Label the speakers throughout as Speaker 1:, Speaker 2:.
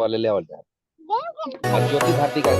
Speaker 1: वाले लेवल पे है। और ज्योति भारती का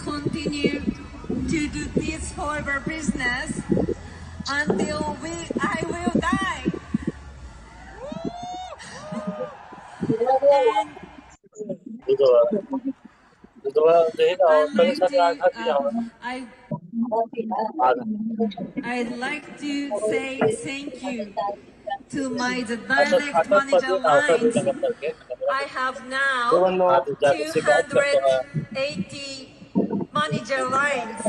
Speaker 2: continue to do this horrible business until I will die. And I'd like to say thank you to my direct manager lines. I have now 280 manager lines.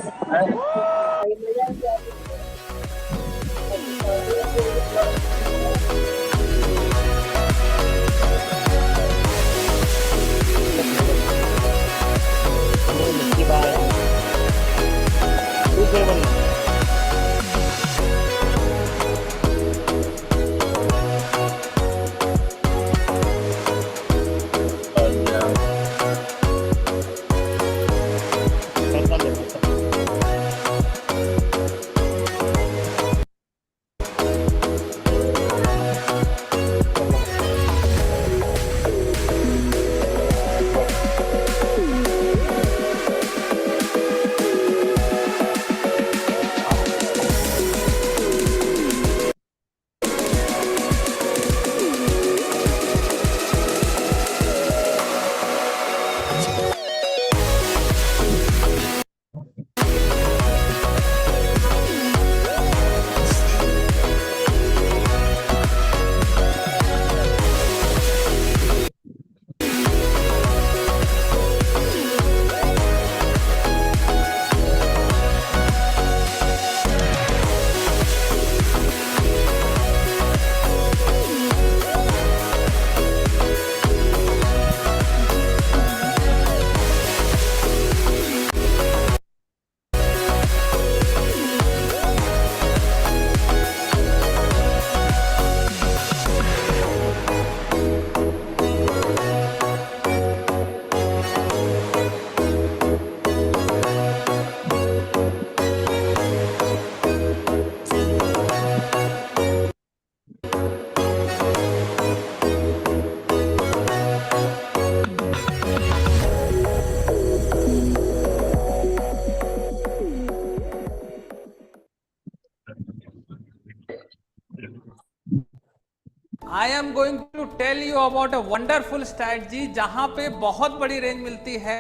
Speaker 3: I am going to tell you about a wonderful strategy जहां पे बहुत बड़ी range मिलती है.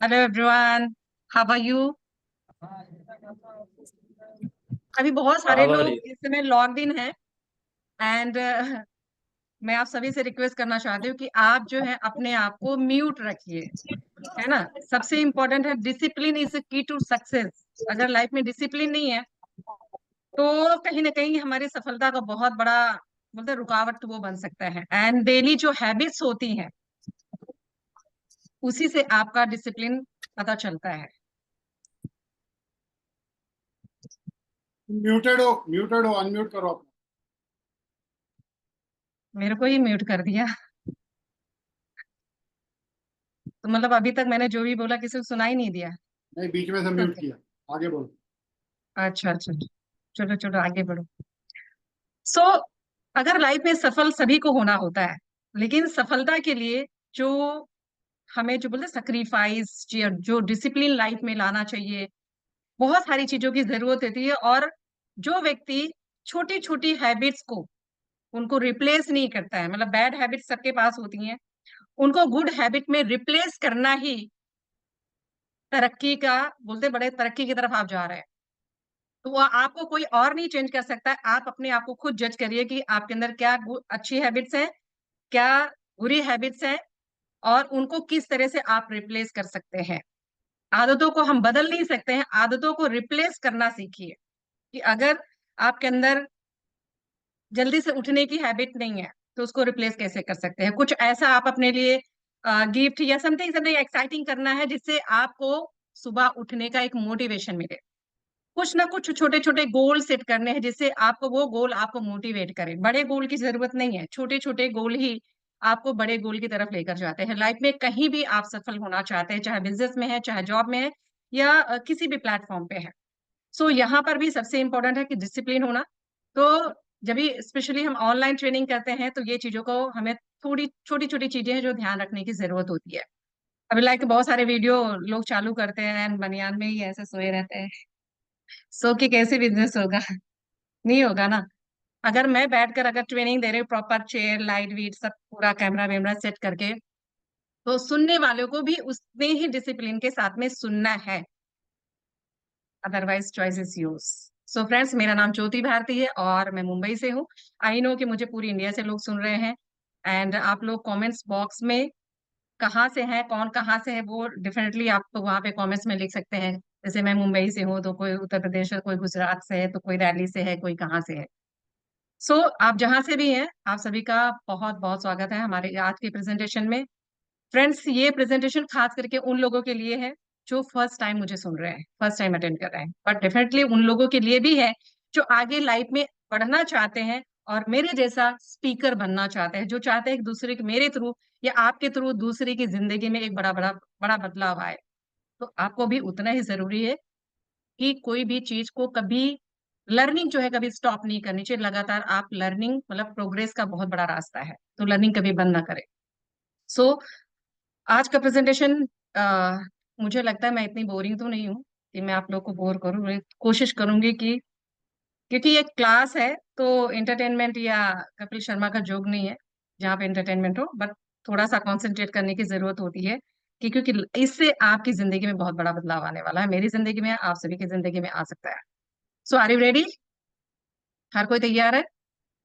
Speaker 4: Hello everyone, how are you? अभी बहुत सारे लोग इस समय लॉग्ड इन हैं एंड मैं आप सभी से रिक्वेस्ट करना चाहती हूँ कि आप जो है अपने आप को म्यूट रखिए, है ना. सबसे इम्पोर्टेंट है डिसिप्लिन इज की टू सक्सेस. अगर लाइफ में डिसिप्लिन नहीं है तो कहीं ना कहीं हमारी सफलता का बहुत बड़ा बोलते हैं रुकावट वो बन सकता है. एंड डेली जो हैबिट्स होती हैं उसी से आपका डिसिप्लिन पता चलता है.
Speaker 5: म्यूटेड हो अनम्यूट करो आप.
Speaker 4: मेरे को ही म्यूट कर दिया तो मतलब अभी तक मैंने जो भी बोला किसी को सुनाई नहीं दिया.
Speaker 5: नहीं, बीच में से म्यूट किया. आगे बोलो.
Speaker 4: अच्छा अच्छा, चलो चलो आगे बढ़ो. सो अगर लाइफ में सफल सभी को होना होता है, लेकिन सफलता के लिए जो हमें जो बोलते सैक्रिफाइस जो डिसिप्लिन लाइफ में लाना चाहिए, बहुत सारी चीजों की जरूरत होती है. और जो व्यक्ति छोटी छोटी हैबिट्स को उनको रिप्लेस नहीं करता है, मतलब बैड हैबिट्स सबके पास होती हैं, उनको गुड हैबिट में रिप्लेस करना ही तरक्की का बोलते बड़े तरक्की की तरफ आप जा रहे हैं. तो वो आपको कोई और नहीं चेंज कर सकता है. आप अपने आप को खुद जज करिए कि आपके अंदर क्या अच्छी हैबिट्स हैं, क्या बुरी हैबिट्स हैं, और उनको किस तरह से आप रिप्लेस कर सकते हैं. आदतों को हम बदल नहीं सकते हैं, आदतों को रिप्लेस करना सीखिए. कि अगर आपके अंदर जल्दी से उठने की हैबिट नहीं है तो उसको रिप्लेस कैसे कर सकते हैं. कुछ ऐसा आप अपने लिए गिफ्ट या समथिंग समथिंग एक्साइटिंग करना है जिससे आपको सुबह उठने का एक मोटिवेशन मिले. कुछ ना कुछ छोटे छोटे गोल सेट करने हैं जिससे आपको वो गोल आपको मोटिवेट करे. बड़े गोल की जरूरत नहीं है, छोटे छोटे गोल ही आपको बड़े गोल की तरफ लेकर जाते हैं. लाइफ में कहीं भी आप सफल होना चाहते हैं, चाहे बिजनेस में है, चाहे जॉब में है, या किसी भी प्लेटफॉर्म पे है. सो यहाँ पर भी सबसे इम्पोर्टेंट है कि डिसिप्लिन होना. तो जब भी स्पेशली हम ऑनलाइन ट्रेनिंग करते हैं तो ये चीजों को हमें थोड़ी छोटी छोटी चीजें हैं जो ध्यान रखने की जरूरत होती है. अभी लाइक बहुत सारे वीडियो लोग चालू करते हैं and बनियान में ही ऐसे सोए रहते हैं। सो के कैसे बिजनेस होगा? नहीं होगा ना। अगर मैं बैठकर अगर ट्रेनिंग दे रही हूँ, प्रॉपर चेयर लाइट वीट सब पूरा कैमरा वैमरा सेट करके, तो सुनने वालों को भी उतने ही डिसिप्लिन के साथ में सुनना है। Otherwise choice is yours. So friends, मेरा नाम ज्योति भारती है और मैं मुंबई से हूँ। आई नो कि मुझे पूरी इंडिया से लोग सुन रहे हैं। एंड आप लोग कमेंट्स बॉक्स में कहाँ से हैं, कौन कहाँ से है, वो डेफिनेटली आप तो वहाँ पे कमेंट्स में लिख सकते हैं। जैसे मैं मुंबई से हूँ तो कोई उत्तर प्रदेश है, कोई गुजरात से है, तो कोई दिल्ली से है, कोई कहाँ से है। सो आप जहाँ से भी हैं, आप सभी का बहुत बहुत स्वागत है हमारे आज के प्रेजेंटेशन में। फ्रेंड्स, ये प्रेजेंटेशन खास करके उन लोगों के लिए है जो फर्स्ट टाइम मुझे सुन रहे हैं, फर्स्ट टाइम अटेंड कर रहे हैं, बट डेफिनेटली उन लोगों के लिए भी है जो आगे लाइफ में बढ़ना चाहते हैं और मेरे जैसा स्पीकर बनना चाहते हैं, जो चाहते हैं एक दूसरे के मेरे थ्रू या आपके थ्रू दूसरे की जिंदगी में एक बड़ा बड़ा बड़ा बदलाव आए। तो आपको भी उतना ही जरूरी है कि कोई भी चीज को कभी लर्निंग जो है कभी स्टॉप नहीं करनी चाहिए। लगातार आप लर्निंग मतलब प्रोग्रेस का बहुत बड़ा रास्ता है, तो लर्निंग कभी बंद ना करें। सो आज का प्रेजेंटेशन मुझे लगता है मैं इतनी बोरिंग तो नहीं हूँ कि मैं आप लोग को बोर करूँ। मैं कोशिश करूंगी कि क्योंकि ये क्लास है तो एंटरटेनमेंट या कपिल शर्मा का जोक नहीं है जहाँ पे एंटरटेनमेंट हो, बट थोड़ा सा कंसंट्रेट करने की जरूरत होती है कि क्योंकि इससे आपकी जिंदगी में बहुत बड़ा बदलाव आने वाला है, मेरी जिंदगी में, आप सभी की जिंदगी में आ सकता है। So are you ready? हर कोई तैयार है?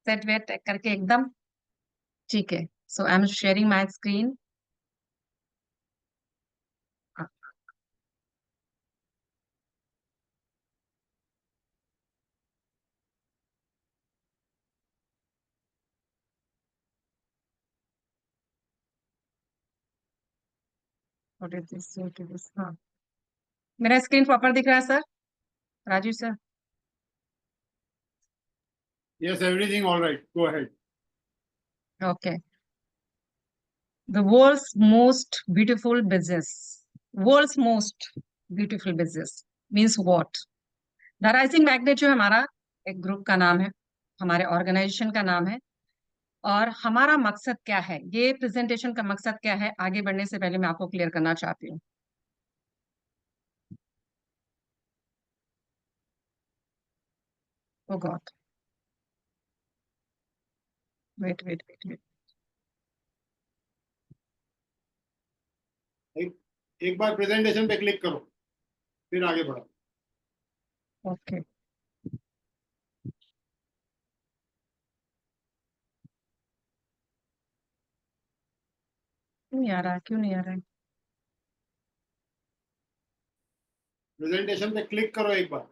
Speaker 4: सेट वेट करके एकदम ठीक है। So I am sharing my screen. What is this, what is this? हाँ, मेरा स्क्रीन प्रॉपर दिख रहा है sir? Rajiv sir?
Speaker 5: Yes, everything all right. Go ahead.
Speaker 4: Okay. The world's most beautiful business, world's most beautiful business means what? The rising magnet जो हमारा एक group का नाम है, हमारे ऑर्गेनाइजेशन का नाम है, और हमारा मकसद क्या है, ये प्रेजेंटेशन का मकसद क्या है, आगे बढ़ने से पहले मैं आपको क्लियर करना चाहती हूँ। Oh God, wait wait wait wait.
Speaker 5: एक बार प्रेजेंटेशन पे क्लिक करो, फिर आगे बढ़ो।
Speaker 4: ओके, क्यों नहीं आ रहा है, क्यों नहीं आ रहा है?
Speaker 5: प्रेजेंटेशन पे क्लिक करो एक बार।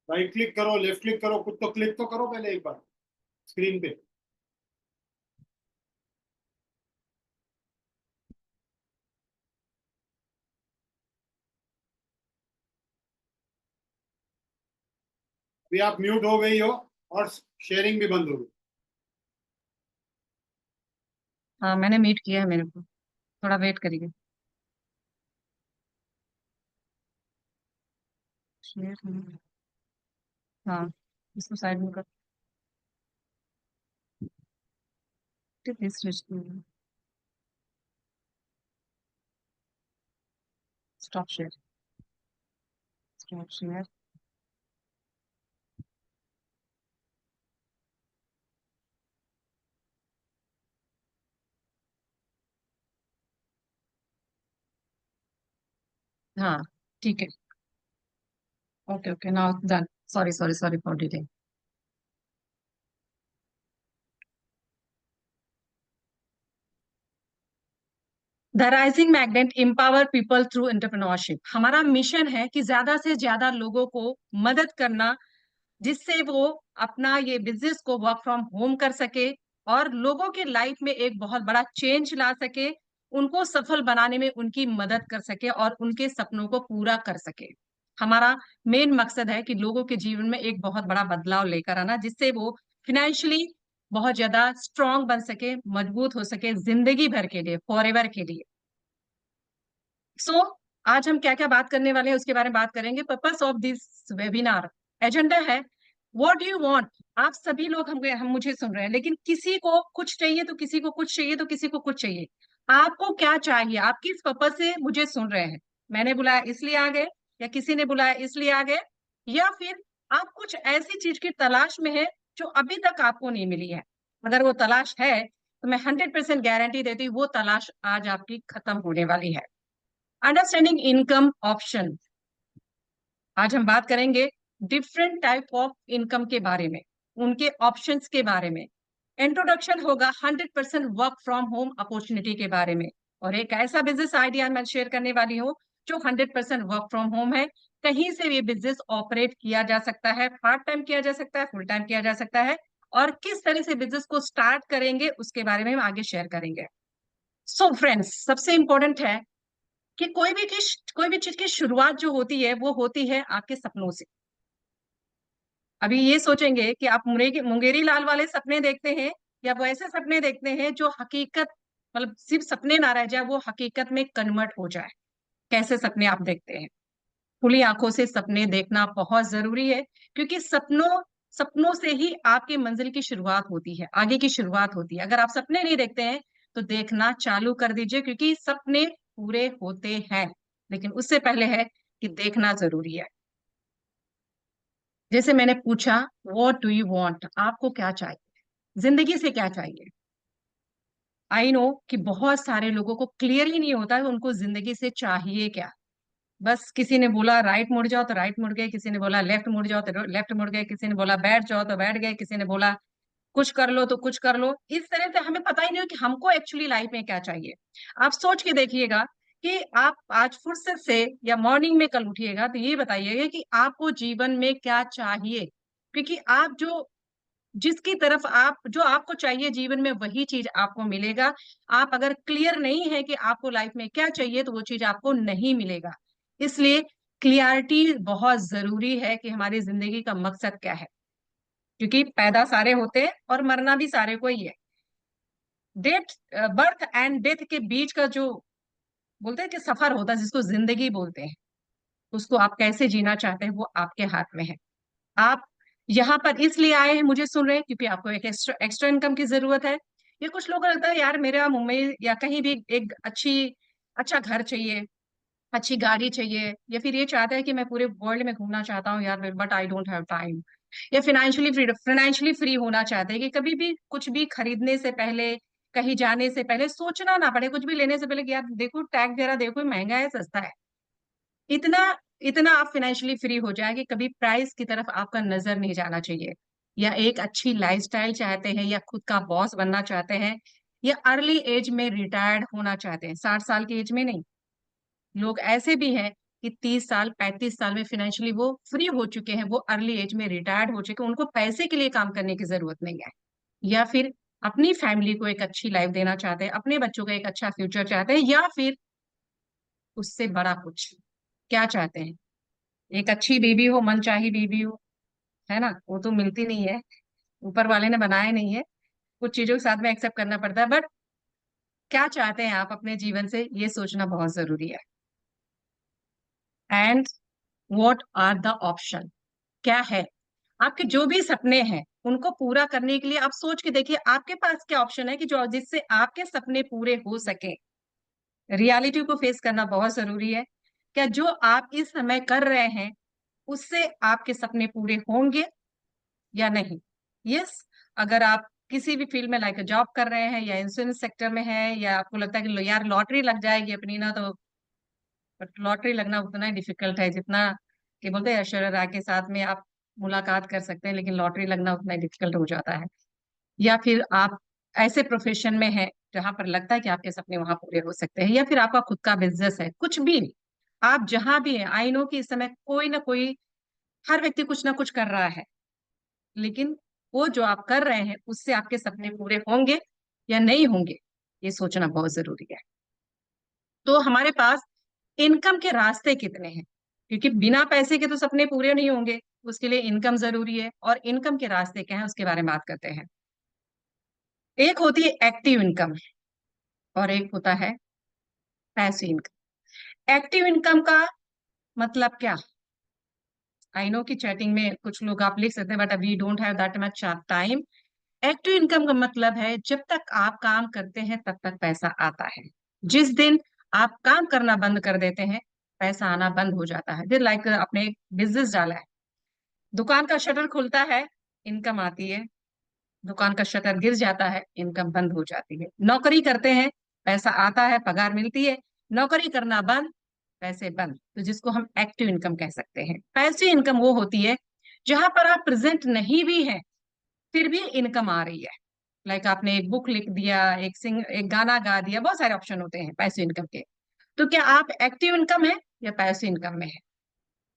Speaker 5: राइट क्लिक करो, लेफ्ट क्लिक करो, कुछ तो क्लिक तो करो पहले एक बार स्क्रीन पे। अभी आप म्यूट हो गई हो और शेयरिंग भी बंद हो गई।
Speaker 4: हाँ, मैंने मीट किया है, मेरे को थोड़ा वेट करिए। शेयर, हाँ, इसको साइड में कर। Stop share, stop share. हाँ, ठीक है। Okay okay, now done. Sorry sorry sorry for delay. The rising magnet empower people through entrepreneurship. हमारा मिशन है कि ज्यादा से ज्यादा लोगों को मदद करना, जिससे वो अपना ये बिजनेस को वर्क फ्रॉम होम कर सके और लोगों के लाइफ में एक बहुत बड़ा चेंज ला सके, उनको सफल बनाने में उनकी मदद कर सके और उनके सपनों को पूरा कर सके। हमारा मेन मकसद है कि लोगों के जीवन में एक बहुत बड़ा बदलाव लेकर आना, जिससे वो फिनेंशियली बहुत ज्यादा स्ट्रांग बन सके, मजबूत हो सके जिंदगी भर के लिए, फॉर एवर के लिए। सो आज हम क्या क्या बात करने वाले हैं उसके बारे में बात करेंगे। Purpose of this webinar, agenda है व्हाट यू वांट। आप सभी लोग हम मुझे सुन रहे हैं, लेकिन किसी को कुछ चाहिए तो किसी को कुछ चाहिए तो किसी को कुछ चाहिए। आपको क्या चाहिए? आप किस पर्पस से मुझे सुन रहे हैं? मैंने बुलाया इसलिए आ गए, या किसी ने बुलाया इसलिए आ गए, या फिर आप कुछ ऐसी चीज की तलाश में है जो अभी तक आपको नहीं मिली है? अगर वो तलाश है तो मैं 100% गारंटी देती हूँ वो तलाश आज आपकी खत्म होने वाली है। अंडरस्टैंडिंग इनकम ऑप्शन, आज हम बात करेंगे डिफरेंट टाइप ऑफ इनकम के बारे में, उनके ऑप्शंस के बारे में। इंट्रोडक्शन होगा 100% वर्क फ्रॉम होम अपॉर्चुनिटी के बारे में, और एक ऐसा बिजनेस आइडिया मैं शेयर करने वाली हूँ जो 100% वर्क फ्रॉम होम है। कहीं से भी बिजनेस ऑपरेट किया जा सकता है, पार्ट टाइम किया जा सकता है, फुल टाइम किया जा सकता है, और किस तरह से बिजनेस को स्टार्ट करेंगे उसके बारे में हम आगे शेयर करेंगे। सो फ्रेंड्स, सबसे इंपॉर्टेंट है कि कोई भी चीज की शुरुआत जो होती है वो होती है आपके सपनों से। अभी ये सोचेंगे कि आप मुंगेरी लाल वाले सपने देखते हैं, या वो ऐसे सपने देखते हैं जो हकीकत, मतलब सिर्फ सपने ना रह जाए, वो हकीकत में कन्वर्ट हो जाए। कैसे सपने आप देखते हैं? खुली आंखों से सपने देखना बहुत जरूरी है, क्योंकि सपनों से ही आपकी मंजिल की शुरुआत होती है, आगे की शुरुआत होती है। अगर आप सपने नहीं देखते हैं तो देखना चालू कर दीजिए, क्योंकि सपने पूरे होते हैं, लेकिन उससे पहले है कि देखना जरूरी है। जैसे मैंने पूछा व्हाट डू यू वांट, आपको क्या चाहिए, जिंदगी से क्या चाहिए? आई नो कि बहुत सारे लोगों को क्लियर ही नहीं होता है उनको जिंदगी से चाहिए क्या। बस किसी ने बोला राइट मुड़ जाओ तो राइट मुड़ गए, किसी ने बोला लेफ्ट मुड़ जाओ तो लेफ्ट मुड़ गए, किसी ने बोला बैठ जाओ तो बैठ गए, किसी ने बोला कुछ कर लो तो कुछ कर लो। इस तरह से हमें पता ही नहीं हो कि हमको एक्चुअली लाइफ में क्या चाहिए। आप सोच के देखिएगा कि आप आज फुर्सत से या मॉर्निंग में कल उठिएगा तो ये बताइएगा कि आपको जीवन में क्या चाहिए, क्योंकि आप जिसकी तरफ आप जो आपको चाहिए जीवन में वही चीज आपको मिलेगा। आप अगर क्लियर नहीं है कि आपको लाइफ में क्या चाहिए तो वो चीज आपको नहीं मिलेगा। इसलिए क्लियरिटी बहुत जरूरी है कि हमारी जिंदगी का मकसद क्या है, क्योंकि पैदा सारे होते हैं और मरना भी सारे को ही है। डेथ, बर्थ एंड डेथ के बीच का जो बोलते हैं कि सफर होता है, जिसको जिंदगी बोलते हैं, उसको आप कैसे जीना चाहते हैं वो आपके हाथ में है। आप यहाँ पर इसलिए आए हैं, मुझे सुन रहे हैं, क्योंकि आपको एक एक्स्ट्रा इनकम की जरूरत है। ये कुछ लोगों को लगता है यार मेरा मुंबई या कहीं भी एक अच्छा घर चाहिए, अच्छी गाड़ी चाहिए, या फिर ये चाहता है कि मैं पूरे वर्ल्ड में घूमना चाहता हूँ यार, but I don't have time. या फाइनेंशियली फ्री होना चाहते हैं कि कभी भी कुछ भी खरीदने से पहले, कहीं जाने से पहले सोचना ना पड़े, कुछ भी लेने से पहले कि यार देखो टैग जरा देखो, महंगा है सस्ता है। इतना इतना आप फाइनेंशियली फ्री हो जाए कि कभी प्राइस की तरफ आपका नजर नहीं जाना चाहिए। या एक अच्छी लाइफस्टाइल चाहते हैं, या खुद का बॉस बनना चाहते हैं, या अर्ली एज में रिटायर्ड होना चाहते हैं, 60 साल की एज में नहीं। लोग ऐसे भी हैं कि 30 साल 35 साल में फाइनेंशियली वो फ्री हो चुके हैं, वो अर्ली एज में रिटायर्ड हो चुके हैं, उनको पैसे के लिए काम करने की जरूरत नहीं है। या फिर अपनी फैमिली को एक अच्छी लाइफ देना चाहते हैं, अपने बच्चों का एक अच्छा फ्यूचर चाहते हैं, या फिर उससे बड़ा कुछ क्या चाहते हैं? एक अच्छी बीवी हो, मनचाही बीवी हो, है ना, वो तो मिलती नहीं है, ऊपर वाले ने बनाया नहीं है, कुछ चीजों के साथ में एक्सेप्ट करना पड़ता है। बट क्या चाहते हैं आप अपने जीवन से, ये सोचना बहुत जरूरी है। And what are the option, क्या है आपके जो भी सपने हैं उनको पूरा करने के लिए? आप सोच के देखिए आपके पास क्या ऑप्शन है कि जो जिससे आपके सपने पूरे हो सके। रियलिटी को फेस करना बहुत जरूरी है। क्या जो आप इस समय कर रहे हैं उससे आपके सपने पूरे होंगे या नहीं? यस, अगर आप किसी भी फील्ड में लाइक जॉब कर रहे हैं, या इंश्योरेंस सेक्टर में है, या आपको लगता है कि यार लॉटरी लग जाएगी अपनी ना, तो बट लॉटरी लगना उतना ही डिफिकल्ट है जितना कि बोलते हैं ऐश्वर्या राय के साथ में आप मुलाकात कर सकते हैं, लेकिन लॉटरी लगना उतना ही डिफिकल्ट हो जाता है। या फिर आप ऐसे प्रोफेशन में हैं जहां पर लगता है कि आपके सपने वहां पूरे हो सकते हैं, या फिर आपका खुद का बिजनेस है, कुछ भी आप जहां भी हैं। आई नो कि इस समय कोई ना कोई, हर व्यक्ति कुछ ना कुछ कर रहा है, लेकिन वो जो आप कर रहे हैं उससे आपके सपने पूरे होंगे या नहीं होंगे, ये सोचना बहुत जरूरी है। तो हमारे पास इनकम के रास्ते कितने हैं, क्योंकि बिना पैसे के तो सपने पूरे नहीं होंगे, उसके लिए इनकम जरूरी है। और इनकम के रास्ते क्या है उसके बारे में बात करते हैं। एक होती है एक्टिव इनकम और एक होता है पैसिव इनकम। एक्टिव इनकम का मतलब क्या? आई नो कि चैटिंग में कुछ लोग आप लिख सकते हैं, but we don't have that much time. Active income का मतलब है जब तक आप काम करते हैं तब तक पैसा आता है। जिस दिन आप काम करना बंद कर देते हैं, पैसा आना बंद हो जाता है। फिर लाइक आपने एक बिजनेस डाला है, दुकान का शटर खुलता है, इनकम आती है। दुकान का शटर गिर जाता है, इनकम बंद हो जाती है। नौकरी करते हैं, पैसा आता है, पगार मिलती है। नौकरी करना बंद, पैसे बंद, तो जिसको हम एक्टिव इनकम कह सकते हैं। पैसिव इनकम वो होती है जहां पर आप प्रेजेंट नहीं भी हैं फिर भी इनकम आ रही है। लाइक आपने एक बुक लिख दिया, एक गाना गा दिया, बहुत सारे ऑप्शन होते हैं पैसिव इनकम के। तो क्या आप एक्टिव इनकम है या पैसिव इनकम में है?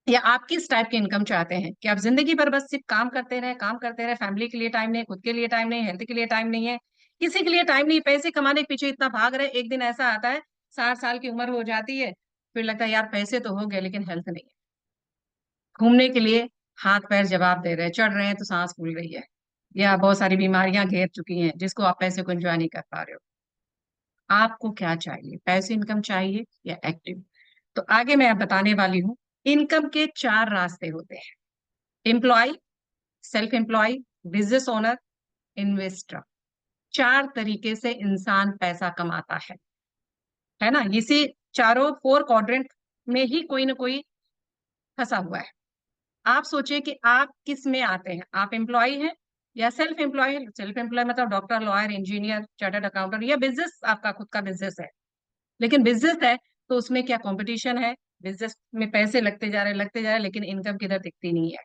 Speaker 4: या आप किस टाइप की इनकम चाहते हैं? कि आप जिंदगी भर बस सिर्फ काम करते रहे, काम करते रहे, फैमिली के लिए टाइम नहीं, खुद के लिए टाइम नहीं, हेल्थ के लिए टाइम नहीं है, किसी के लिए टाइम नहीं, पैसे कमाने के पीछे इतना भाग रहे, एक दिन ऐसा आता है 60 साल की उम्र हो जाती है, फिर लगता है यार पैसे तो हो गए लेकिन हेल्थ नहीं है। घूमने के लिए हाथ पैर जवाब दे रहे हैं, चढ़ रहे हैं तो सांस फूल रही है, या बहुत सारी बीमारियां घेर चुकी हैं जिसको आप पैसे को एंजॉय नहीं कर पा रहे हो। आपको क्या चाहिए, पैसे इनकम चाहिए या एक्टिव? तो आगे मैं अब बताने वाली हूँ। इनकम के 4 रास्ते होते हैं: employ, self employ, business owner, investor. 4 तरीके से इंसान पैसा कमाता है ना। इसी चारों 4 क्वाड्रेंट में ही कोई ना कोई फंसा हुआ है। आप सोचिए कि आप किस में आते हैं। आप एम्प्लॉय हैं या सेल्फ एम्प्लॉय है? सेल्फ एम्प्लॉय मतलब doctor, lawyer, engineer, chartered accountant, या बिजनेस, आपका खुद का बिजनेस है। लेकिन बिजनेस है तो उसमें क्या कंपटीशन है, बिजनेस में पैसे लगते जा रहे, लगते जा रहे, लेकिन इनकम किधर दिखती नहीं है।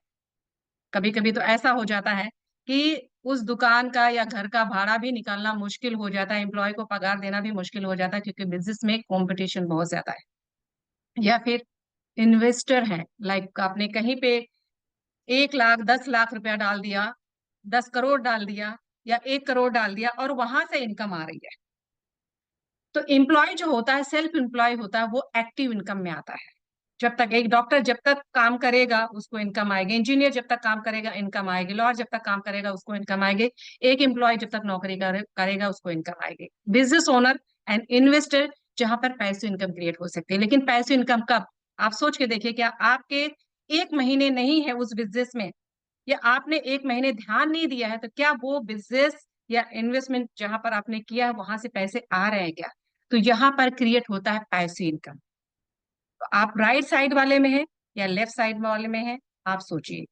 Speaker 4: कभी कभी तो ऐसा हो जाता है कि उस दुकान का या घर का भाड़ा भी निकालना मुश्किल हो जाता है, एम्प्लॉय को पगार देना भी मुश्किल हो जाता है, क्योंकि बिजनेस में कंपटीशन बहुत ज्यादा है। या फिर इन्वेस्टर है, लाइक आपने कहीं पे 1 लाख 10 लाख रुपया डाल दिया, 10 करोड़ डाल दिया, या 1 करोड़ डाल दिया, और वहां से इनकम आ रही है। तो एम्प्लॉय जो होता है, सेल्फ एम्प्लॉय होता है, वो एक्टिव इनकम में आता है। जब तक एक डॉक्टर जब तक काम करेगा उसको इनकम आएगी, इंजीनियर जब तक काम करेगा इनकम आएगी, लॉयर जब तक काम करेगा उसको इनकम आएगी, एक एम्प्लॉय जब तक नौकरी करेगा उसको इनकम आएगी। बिजनेस ओनर एंड इन्वेस्टर, जहां पर पैसिव इनकम क्रिएट हो सकती है। लेकिन पैसिव इनकम कब? आप सोच के देखिए, क्या आपके 1 महीने नहीं है उस बिजनेस में, या आपने 1 महीने ध्यान नहीं दिया है, तो क्या वो बिजनेस या इन्वेस्टमेंट जहां पर आपने किया है वहां से पैसे आ रहे हैं क्या? तो यहाँ पर क्रिएट होता है पैसिव इनकम। तो आप राइट साइड वाले में हैं या लेफ्ट साइड वाले में हैं? आप सोचिए।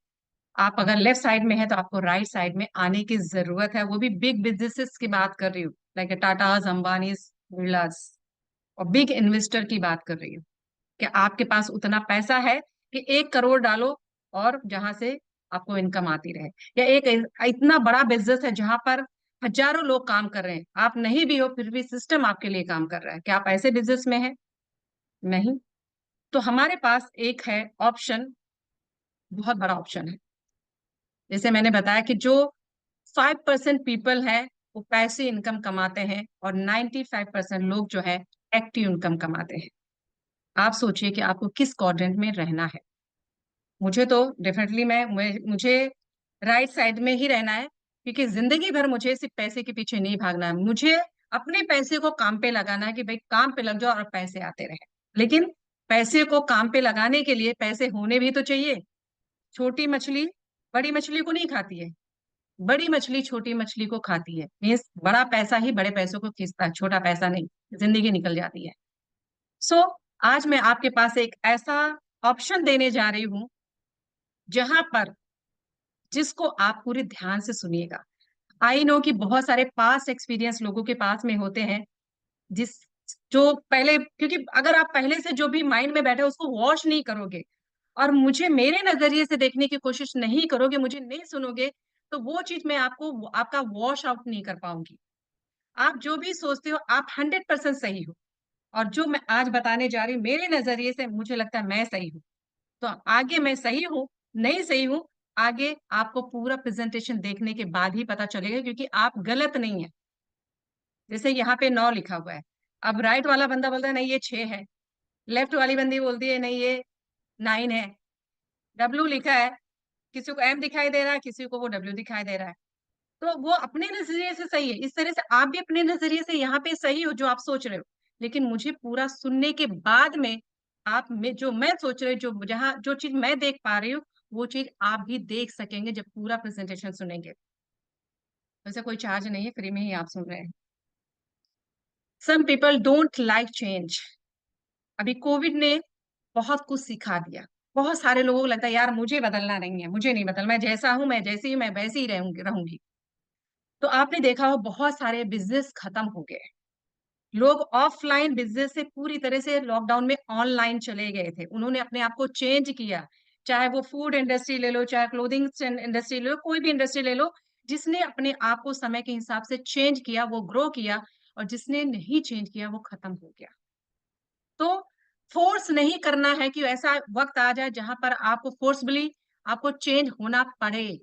Speaker 4: आप अगर लेफ्ट साइड में है तो आपको राइट साइड में आने की जरूरत है, वो भी बिग बिजनेसेस की बात कर रही हूँ, लाइक टाटाज, अंबानीज, बिरलास, और बिग इन्वेस्टर की बात कर रही हूँ। कि आपके पास उतना पैसा है कि 1 करोड़ डालो और जहां से आपको इनकम आती रहे, या एक इतना बड़ा बिजनेस है जहां पर हजारों लोग काम कर रहे हैं, आप नहीं भी हो फिर भी सिस्टम आपके लिए काम कर रहा है। क्या आप ऐसे बिजनेस में है? नहीं। तो हमारे पास एक है ऑप्शन, बहुत बड़ा ऑप्शन है। जैसे मैंने बताया कि जो 5% पीपल है वो पैसे इनकम कमाते हैं, और 95% लोग जो है एक्टिव इनकम कमाते हैं। आप सोचिए कि आपको किस क्वाड्रेंट में रहना है। मुझे तो डेफिनेटली मुझे राइट साइड में ही रहना है, क्योंकि जिंदगी भर मुझे सिर्फ पैसे के पीछे नहीं भागना है। मुझे अपने पैसे को काम पे लगाना है, कि भाई काम पे लग जाओ और पैसे आते रहे। लेकिन पैसे को काम पे लगाने के लिए पैसे होने भी तो चाहिए। छोटी मछली बड़ी मछली को नहीं खाती है, बड़ी मछली छोटी मछली को खाती है। मीन्स बड़ा पैसा ही बड़े पैसों को खींचता है, छोटा पैसा नहीं, जिंदगी निकल जाती है। सो आज मैं आपके पास एक ऐसा ऑप्शन देने जा रही हूं जहां पर, जिसको आप पूरे ध्यान से सुनिएगा। आई नो कि बहुत सारे पास्ट एक्सपीरियंस लोगों के पास में होते हैं, जिस जो पहले, क्योंकि अगर आप पहले से जो भी माइंड में बैठे उसको वॉश नहीं करोगे और मुझे मेरे नजरिए से देखने की कोशिश नहीं करोगे, मुझे नहीं सुनोगे, तो वो चीज मैं आपको आपका वॉश आउट नहीं कर पाऊंगी। आप जो भी सोचते हो आप 100% सही हो, और जो मैं आज बताने जा रही हूँ मेरे नजरिए से मुझे लगता है मैं सही हूँ। तो आगे मैं सही हूँ नहीं सही हूँ, आगे आपको पूरा प्रेजेंटेशन देखने के बाद ही पता चलेगा, क्योंकि आप गलत नहीं है। जैसे यहाँ पे 9 लिखा हुआ है, अब राइट वाला बंदा बोलता है नहीं ये 6 है, लेफ्ट वाली बंदी बोलती है नहीं ये 9 है। डब्ल्यू लिखा है, किसी को एम दिखाई दे रहा है, किसी को वो डब्ल्यू दिखाई दे रहा है। तो वो अपने नजरिए से सही है, इस तरह से आप भी अपने नजरिए से यहाँ पे सही हो जो आप सोच रहे हो। लेकिन मुझे पूरा सुनने के बाद में आप में जो मैं सोच रही हूँ, जो जहाँ जो चीज मैं देख पा रही हूँ, वो चीज आप भी देख सकेंगे जब पूरा प्रेजेंटेशन सुनेंगे। वैसे कोई चार्ज नहीं है, फ्री में ही आप सुन रहे हैं। Some people don't like change. अभी कोविड ने बहुत कुछ सिखा दिया। बहुत सारे लोगों को लगता है यार मुझे बदलना नहीं है, मुझे नहीं बदलना, मैं जैसा हूं, मैं जैसी हूं, मैं वैसी ही रहूंगी। तो आपने देखा हो बहुत सारे बिजनेस खत्म हो गए। लोग ऑफलाइन बिजनेस से पूरी तरह से लॉकडाउन में ऑनलाइन चले गए थे। उन्होंने अपने आप को चेंज किया। चाहे वो फूड इंडस्ट्री ले लो, चाहे क्लोथिंग इंडस्ट्री ले लो, कोई भी इंडस्ट्री ले लो, जिसने अपने आप को समय के हिसाब से चेंज किया वो ग्रो किया, और जिसने नहीं चेंज किया वो खत्म हो गया। तो फोर्स नहीं करना है कि ऐसा वक्त आ जाए जहां पर आपको फोर्सबली आपको चेंज होना पड़े।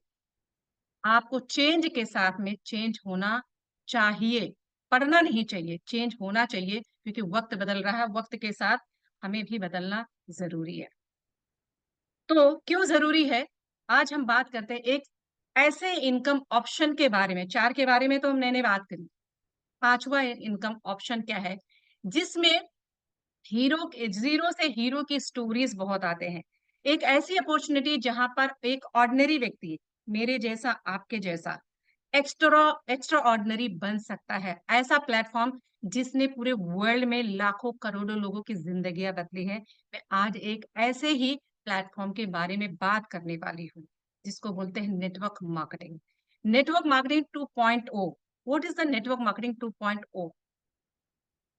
Speaker 4: आपको चेंज के साथ में चेंज होना चाहिए, पढ़ना नहीं चाहिए, चेंज होना चाहिए, क्योंकि वक्त बदल रहा है, वक्त के साथ हमें भी बदलना जरूरी है। तो क्यों जरूरी है? आज हम बात करते हैं एक ऐसे इनकम ऑप्शन के बारे में। चार के बारे में तो हमने बात करी, पांचवा इनकम ऑप्शन क्या है जिसमें हीरो जीरो से हीरो की स्टोरीज बहुत आते हैं। एक ऐसी अपॉर्चुनिटी जहां पर एक ऑर्डिनरी व्यक्ति, मेरे जैसा आपके जैसा, एक्स्ट्रा एक्स्ट्रा ऑर्डिनरी बन सकता है। ऐसा प्लेटफॉर्म जिसने पूरे वर्ल्ड में लाखों करोड़ों लोगों की जिंदगियां बदली है। मैं आज एक ऐसे ही प्लेटफॉर्म के बारे में बात करने वाली हूँ जिसको बोलते हैं network marketing. Network marketing 2.0। What is the network marketing 2.0?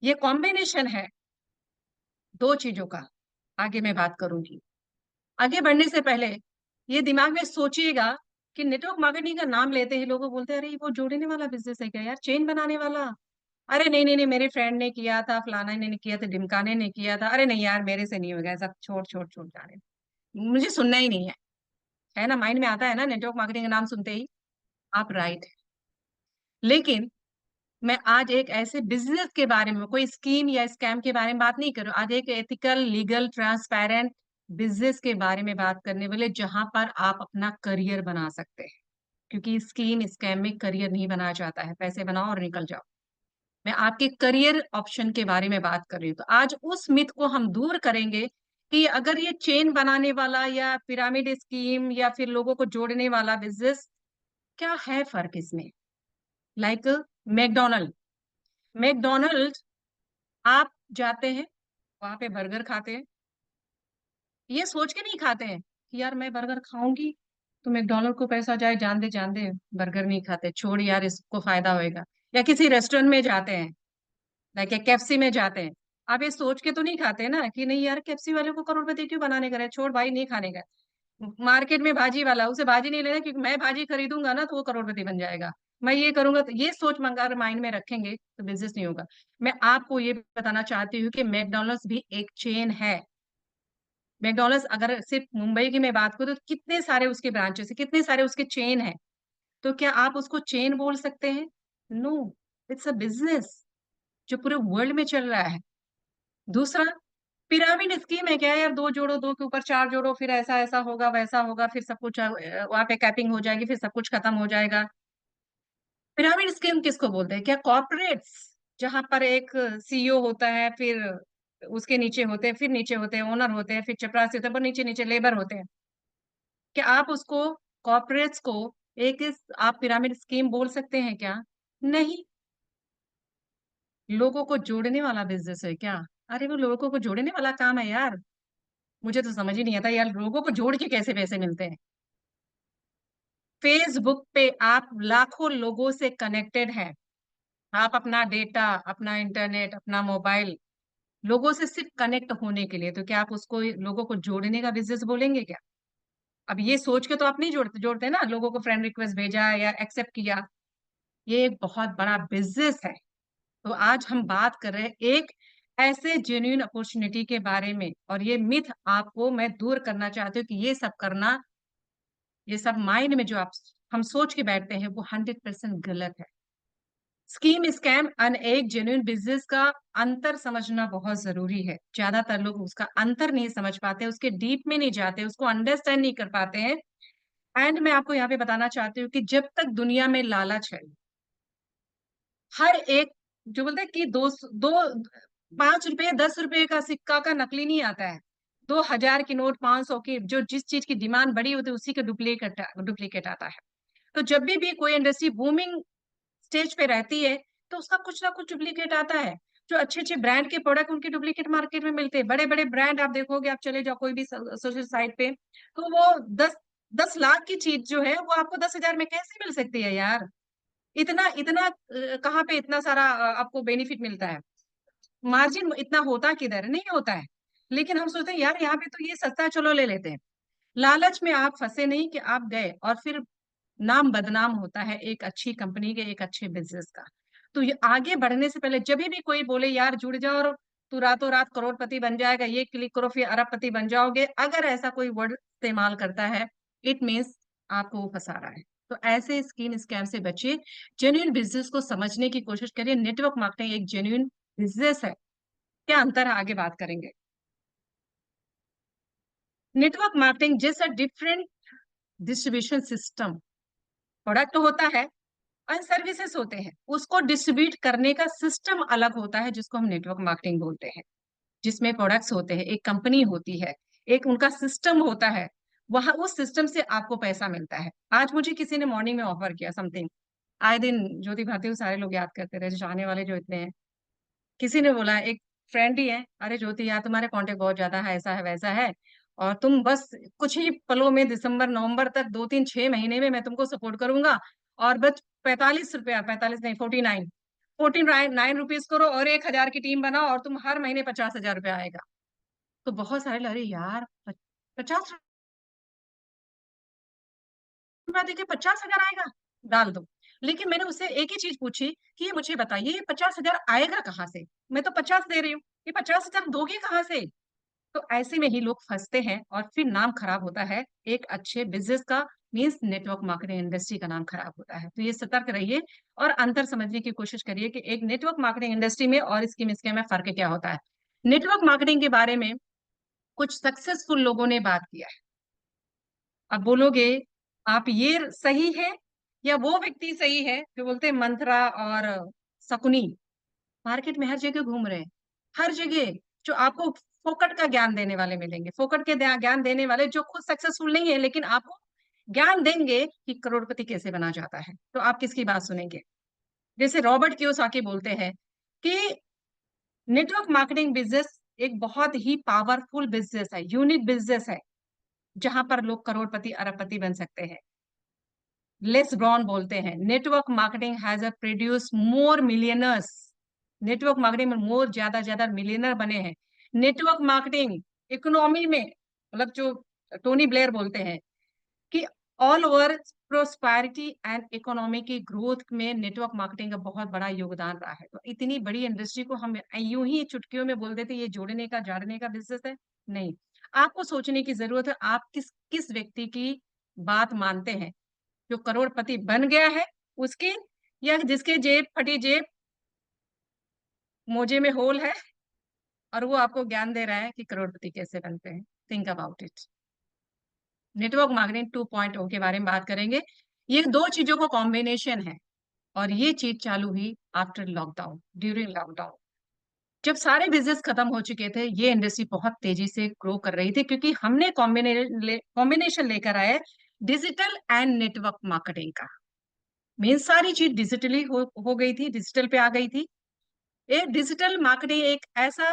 Speaker 4: ये कॉम्बिनेशन है दो चीजों का। आगे मैं बात करूंगी। आगे बढ़ने से पहले ये दिमाग में सोचिएगा कि नेटवर्क मार्केटिंग का नाम लेते ही लोग बोलते हैं अरे वो जोड़ने वाला बिजनेस है क्या यार, चेन बनाने वाला? अरे नहीं नहीं नहीं, मेरे फ्रेंड ने किया था, फलाना ने किया था, ढिमकाने ने किया था, अरे नहीं यार मेरे से नहीं होगा, सब छोड़ छोड़ छोड़ जाने, मुझे सुनना ही नहीं है ना? माइंड में आता है ना नेटवर्क मार्केटिंग का नाम सुनते ही। आप राइट। लेकिन मैं आज एक ऐसे बिजनेस के बारे में, कोई स्कीम या स्कैम के बारे में बात नहीं कर रही हूँ। आज एक एथिकल, लीगल, ट्रांसपेरेंट बिजनेस के बारे में बात करने वाले, जहां पर आप अपना करियर बना सकते हैं। क्योंकि स्कीम स्कैम में करियर नहीं बनाया जाता है, पैसे बनाओ और निकल जाओ। मैं आपके करियर ऑप्शन के बारे में बात कर रही हूँ। तो आज उस मिथ को हम दूर करेंगे कि अगर ये चेन बनाने वाला या पिरामिड स्कीम या फिर लोगों को जोड़ने वाला बिजनेस, क्या है फर्क इसमें? Like McDonald. मैकडोनल्ड आप जाते हैं, वहां पे बर्गर खाते हैं, ये सोच के नहीं खाते हैं कि यार मैं बर्गर खाऊंगी तो मैकडोनल्ड को पैसा जाए, जान दे बर्गर नहीं खाते, छोड़ यार इसको फायदा होएगा। या किसी रेस्टोरेंट में जाते हैं, लाइक केएफसी में जाते हैं, आप ये सोच के तो नहीं खाते ना कि नहीं यार केएफसी वाले को करोड़पति क्यों बनाने का है, छोड़ भाई नहीं खाने का। मार्केट में भाजी वाला, उसे भाजी नहीं लेना क्योंकि मैं भाजी खरीदूंगा ना तो वो करोड़पति बन जाएगा, मैं ये करूंगा, तो ये सोच मंगा माइंड में रखेंगे तो बिजनेस नहीं होगा। मैं आपको ये बताना चाहती हूँ कि मैकडोनल्ड्स भी एक चेन है। मैकडोनल्ड्स अगर सिर्फ मुंबई की मैं बात करूँ तो कितने सारे उसके ब्रांचेस है, कितने सारे उसके चेन है। तो क्या आप उसको चेन बोल सकते हैं? नो, इट्स अ बिजनेस जो पूरे वर्ल्ड में चल रहा है। दूसरा, पिरामिड स्कीम है क्या यार, दो जोड़ो, दो के ऊपर चार जोड़ो, फिर ऐसा ऐसा होगा, वैसा होगा, फिर सब कुछ वहां पे कैपिंग हो जाएगी, फिर सब कुछ खत्म हो जाएगा। पिरामिड स्कीम किसको बोलते हैं? क्या कॉर्पोरेट्स, जहां पर एक सीईओ होता है, फिर उसके नीचे होते हैं, फिर नीचे होते हैं ओनर होते हैं, फिर चपरासी होते हैं, पर नीचे नीचे लेबर होते हैं। क्या आप उसको, कॉर्पोरेट्स को, आप पिरामिड स्कीम बोल सकते हैं क्या? नहीं। लोगों को जोड़ने वाला बिजनेस है क्या? अरे वो लोगों को जोड़ने वाला काम है यार। मुझे तो समझ ही नहीं आता यार, लोगों को जोड़ के कैसे पैसे मिलते हैं? फेसबुक पे आप लाखों लोगों से कनेक्टेड हैं। आप अपना डेटा, अपना इंटरनेट, अपना मोबाइल, लोगों से सिर्फ कनेक्ट होने के लिए, तो क्या आप उसको लोगों को जोड़ने का बिजनेस बोलेंगे क्या? अब ये सोच के तो आप नहीं जोड़ते जोड़ते ना, लोगों को फ्रेंड रिक्वेस्ट भेजा या एक्सेप्ट किया, ये एक बहुत बड़ा बिजनेस है। तो आज हम बात कर रहे हैं एक ऐसे जेन्युइन अपॉर्चुनिटी के बारे में, और ये मिथ आपको मैं दूर करना चाहती हूँ कि ये सब करना, ये सब माइंड में जो आप हम सोच के बैठते हैं वो 100% गलत है। स्कीम स्कैम और एक जेन्युइन बिजनेस का अंतर समझना बहुत जरूरी है। ज्यादातर लोग उसका अंतर नहीं समझ पाते, उसके डीप में नहीं जाते, उसको अंडरस्टैंड नहीं कर पाते हैं। एंड मैं आपको यहाँ पे बताना चाहती हूँ कि जब तक दुनिया में लालच है, हर एक, जो बोलते हैं कि दो दो 5 रुपए 10 रुपए का सिक्का का नकली नहीं आता है। 2,000 की नोट, 500 की, जो जिस चीज की डिमांड बड़ी होती है उसी का डुप्लीकेट आता है। तो जब भी कोई इंडस्ट्री बूमिंग स्टेज पे रहती है तो उसका कुछ ना कुछ डुप्लीकेट आता है। जो अच्छे अच्छे ब्रांड के प्रोडक्ट उनके डुप्लीकेट मार्केट में मिलते हैं। बड़े बड़े ब्रांड आप देखोगे, आप चले जाओ कोई भी सोशल साइट पे, तो वो 10 10 लाख की चीज जो है वो आपको 10,000 में कैसे मिल सकती है यार। इतना इतना कहाँ पे इतना सारा आपको बेनिफिट मिलता है। मार्जिन इतना होता किधर, नहीं होता है। लेकिन हम सोचते हैं यार यहाँ पे तो ये सस्ता है, चलो ले लेते हैं। लालच में आप फंसे नहीं कि आप गए और फिर नाम बदनाम होता है एक अच्छी कंपनी के, एक अच्छे बिजनेस का। तो ये आगे बढ़ने से पहले जब भी कोई बोले यार जुड़ जाओ और तू रातों रात करोड़पति बन जाएगा, ये क्लिक करो फिर अरबपति बन जाओगे, अगर ऐसा कोई वर्ड इस्तेमाल करता है, इट मीन्स आपको वो फंसा रहा है। तो ऐसे स्किन स्कैम से बचिए, जेन्युइन बिजनेस को समझने की कोशिश करिए। नेटवर्क मार्केटिंग एक जेन्युइन बिजनेस है। क्या अंतर है, आगे बात करेंगे। नेटवर्क मार्केटिंग जैसा डिफरेंट डिस्ट्रीब्यूशन सिस्टम, प्रोडक्ट होता है और सर्विसेज होते हैं, उसको डिस्ट्रीब्यूट करने का सिस्टम अलग होता है जिसको हम नेटवर्क मार्केटिंग बोलते हैं। जिसमें प्रोडक्ट्स होते हैं, एक कंपनी होती है, एक उनका सिस्टम होता है, वहां उस सिस्टम से आपको पैसा मिलता है। आज मुझे किसी ने मॉर्निंग में ऑफर किया समथिंग, आए दिन ज्योति भारती को सारे लोग याद करते रहे, चाहने वाले जो इतने हैं। किसी ने बोला, एक फ्रेंड ही है, अरे ज्योति यार तुम्हारे कांटेक्ट बहुत ज्यादा है, ऐसा है वैसा है, और तुम बस कुछ ही पलों में दिसंबर नवंबर तक 2 3 6 महीने में मैं तुमको सपोर्ट करूंगा, और बस 45 रुपया, 45 नहीं 49 करो और 1,000 की टीम बनाओ और तुम हर महीने 50,000 रुपया आएगा। तो बहुत सारे लगे, अरे यार 50 रुपया देके 50,000 आएगा, डाल दो। लेकिन मैंने उससे एक ही चीज पूछी कि ये मुझे बताइए ये 50,000 आएगा कहाँ से, मैं तो 50 दे रही हूँ, ये 50,000 दोगे कहाँ से। तो ऐसे में ही लोग फंसते हैं और फिर नाम खराब होता है एक अच्छे बिजनेस का, मीन्स नेटवर्क मार्केटिंग इंडस्ट्री का नाम खराब होता है। तो ये सतर्क रहिए और अंतर समझने की कोशिश करिए कि एक नेटवर्क मार्केटिंग इंडस्ट्री में और इसकी मिसके में फर्क क्या होता है। नेटवर्क मार्केटिंग के बारे में कुछ सक्सेसफुल लोगों ने बात किया है। अब बोलोगे आप ये सही है या वो व्यक्ति सही है जो बोलते हैं मंत्रा और शकुनी मार्केट में हर जगह घूम रहे हैं, हर जगह जो आपको फोकट का ज्ञान देने वाले मिलेंगे, फोकट के ज्ञान देने वाले जो खुद सक्सेसफुल नहीं है लेकिन आपको ज्ञान देंगे कि करोड़पति कैसे बना जाता है। तो आप किसकी बात सुनेंगे। जैसे रॉबर्ट कियोसाकी बोलते हैं कि नेटवर्क मार्केटिंग बिजनेस एक बहुत ही पावरफुल बिजनेस है, यूनिक बिजनेस है, जहां पर लोग करोड़पति अरबपति बन सकते हैं। लेस ब्रॉन बोलते हैं network marketing has produce more millionaires, network marketing में मोर ज्यादा मिलियनर बने हैं। नेटवर्क मार्केटिंग इकोनॉमी में, मतलब जो टोनी ब्लेयर बोलते हैं कि all over prosperity and economy की ग्रोथ में नेटवर्क मार्केटिंग का बहुत बड़ा योगदान रहा है। तो इतनी बड़ी इंडस्ट्री को हम यूं ही चुटकियों में बोल देते ये जोड़ने का जाड़ने का बिजनेस है, नहीं। आपको सोचने की जरूरत है आप किस किस व्यक्ति की बात मानते हैं, जो करोड़पति बन गया है उसकी, या जिसके जेब फटी जेब, मोजे में होल है और वो आपको ज्ञान दे रहा है कि करोड़पति कैसे बनते हैं। Think about it. Network marketing 2.0 के बारे में बात करेंगे। ये दो चीजों का कॉम्बिनेशन है और ये चीज चालू हुई आफ्टर लॉकडाउन, ड्यूरिंग लॉकडाउन। जब सारे बिजनेस खत्म हो चुके थे ये इंडस्ट्री बहुत तेजी से ग्रो कर रही थी क्योंकि हमने कॉम्बिनेशन लेकर आए डिजिटल एंड नेटवर्क मार्केटिंग का। मेन सारी चीज डिजिटली हो गई थी, डिजिटल पे आ गई थी। एक डिजिटल मार्केटिंग एक ऐसा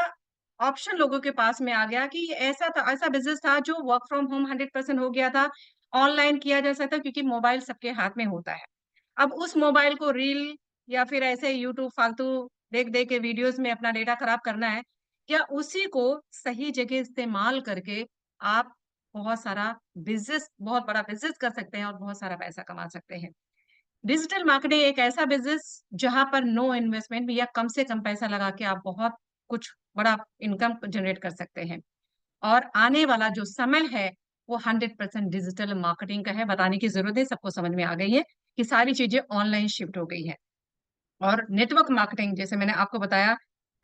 Speaker 4: ऑप्शन लोगों के पास में आ गया कि ये ऐसा था, ऐसा बिजनेस था जो वर्क फ्रॉम होम 100% हो गया था, ऑनलाइन किया जा सकता क्योंकि मोबाइल सबके हाथ में होता है। अब उस मोबाइल को रील या फिर ऐसे यूट्यूब फालतू देख देख के वीडियोस में अपना डेटा खराब करना है, या उसी को सही जगह इस्तेमाल करके आप बहुत सारा बिजनेस, बहुत बड़ा बिजनेस कर सकते हैं और बहुत सारा पैसा कमा सकते हैं। डिजिटल मार्केटिंग एक ऐसा बिजनेस जहां पर नो इन्वेस्टमेंट या कम से कम पैसा लगा के आप बहुत कुछ बड़ा इनकम जनरेट कर सकते हैं। और आने वाला जो समय है वो 100% डिजिटल मार्केटिंग का है। बताने की जरूरत है, सबको समझ में आ गई है कि सारी चीजें ऑनलाइन शिफ्ट हो गई है। और नेटवर्क मार्केटिंग जैसे मैंने आपको बताया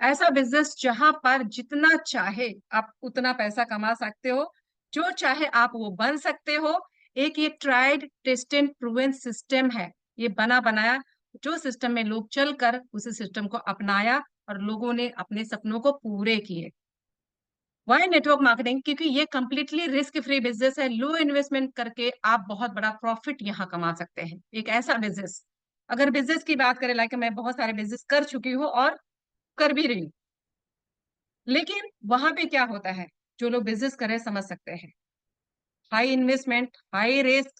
Speaker 4: ऐसा बिजनेस जहां पर जितना चाहे आप उतना पैसा कमा सकते हो, जो चाहे आप वो बन सकते हो। एक ये ट्राइड टेस्टेड प्रूवन सिस्टम है, ये बना बनाया, जो सिस्टम में लोग चलकर उसी सिस्टम को अपनाया और लोगों ने अपने सपनों को पूरे किए। Why network marketing? क्योंकि ये कंप्लीटली रिस्क फ्री बिजनेस है। लो इन्वेस्टमेंट करके आप बहुत बड़ा प्रॉफिट यहाँ कमा सकते हैं। एक ऐसा बिजनेस, अगर बिजनेस की बात करें, लाइक मैं बहुत सारे बिजनेस कर चुकी हूँ और कर भी रही हूँ, लेकिन वहां पे क्या होता है, जो लोग बिजनेस कर रहे हैं समझ सकते हैं, हाई इन्वेस्टमेंट, हाई रिस्क,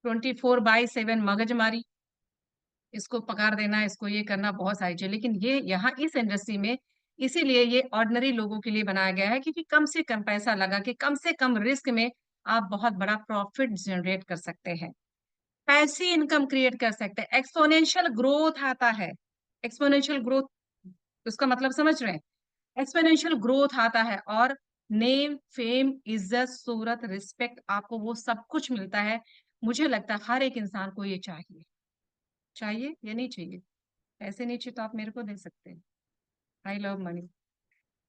Speaker 4: 24/7 मगजमारी, इसको पगार देना, इसको ये करना, बहुत सारी चीजें। लेकिन ये यहाँ इस इंडस्ट्री में इसीलिए ये ऑर्डिनरी लोगों के लिए बनाया गया है, क्योंकि कम से कम पैसा लगा के कम से कम रिस्क में आप बहुत बड़ा प्रॉफिट जनरेट कर सकते हैं, पैसिव इनकम क्रिएट कर सकते हैं, एक्सपोनेंशियल ग्रोथ आता है। एक्सपोनेंशियल ग्रोथ, उसका मतलब समझ रहे हैं? एक्सपोनेंशियल ग्रोथ आता है, और नेम, फेम, इज्जत, शोहरत, रिस्पेक्ट, आपको वो सब कुछ मिलता है। मुझे लगता है हर एक इंसान को ये चाहिए। चाहिए या नहीं चाहिए? ऐसे नहीं चाहिए तो आप मेरे को दे सकते हैं। I love money.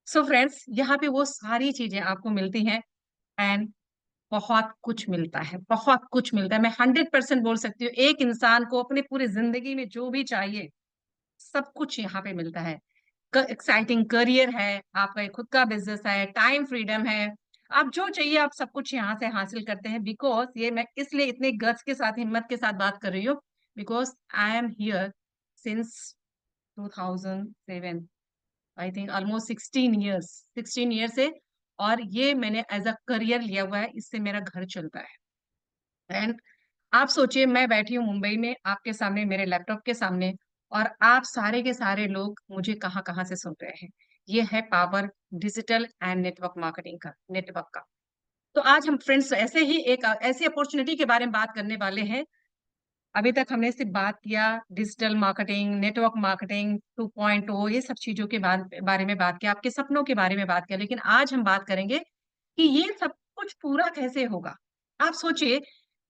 Speaker 4: So friends, यहाँ पे वो सारी चीजें आपको मिलती हैं, एंड बहुत कुछ मिलता है, बहुत कुछ मिलता है। मैं 100% बोल सकती हूँ, एक इंसान को अपनी पूरी जिंदगी में जो भी चाहिए सब कुछ यहाँ पे मिलता है। एक्साइटिंग करियर है, आपका एक खुद का बिजनेस है, टाइम फ्रीडम है, आप जो चाहिए आप सब कुछ यहाँ से हासिल करते हैं। बिकॉज ये मैं इसलिए इतने गट्स के साथ, हिम्मत के साथ बात कर रही हूँ, because I am here since 2007, I think almost 16 year से, और ये मैंने एज अ करियर लिया हुआ है, इससे मेरा घर चलता है। एंड आप सोचिए, मैं बैठी हूँ मुंबई में आपके सामने, मेरे लैपटॉप के सामने, और आप सारे के सारे लोग मुझे कहाँ कहाँ से सुन रहे हैं। ये है power digital and network marketing का, नेटवर्क का। तो आज हम फ्रेंड्स ऐसे ही एक ऐसी अपॉर्चुनिटी के बारे में बात करने वाले हैं। अभी तक हमने सिर्फ बात किया डिजिटल मार्केटिंग, नेटवर्क मार्केटिंग 2.0, ये सब चीजों के बारे में बात किया, आपके सपनों के बारे में बात किया। लेकिन आज हम बात करेंगे कि ये सब कुछ पूरा कैसे होगा। आप सोचिए,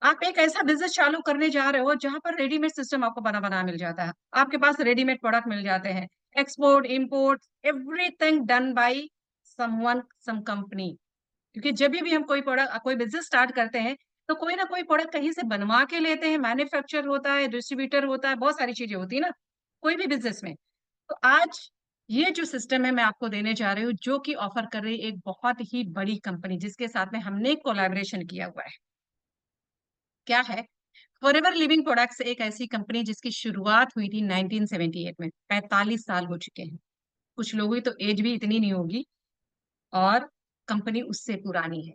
Speaker 4: आप एक ऐसा बिजनेस चालू करने जा रहे हो जहां पर रेडीमेड सिस्टम आपको बना बना मिल जाता है, आपके पास रेडीमेड प्रोडक्ट मिल जाते हैं, export, import, everything done by someone, some company. क्योंकि जब भी हम कोई प्रोडक्ट, कोई बिजनेस स्टार्ट करते हैं, तो कोई ना कोई प्रोडक्ट कहीं से बनवा के लेते हैं, मैन्युफैक्चर होता है, डिस्ट्रीब्यूटर होता है, बहुत सारी चीजें होती है ना कोई भी बिजनेस में। तो आज ये जो सिस्टम है मैं आपको देने जा रही हूँ, जो कि ऑफर कर रही है एक बहुत ही बड़ी कंपनी, जिसके साथ में हमने कोलैबोरेशन किया हुआ है। क्या है? फॉरएवर लिविंग प्रोडक्ट्स एक ऐसी कंपनी जिसकी शुरुआत हुई थी 1978 में, 45 साल हो चुके हैं। कुछ लोगों की तो एज भी इतनी नहीं होगी, और कंपनी उससे पुरानी है।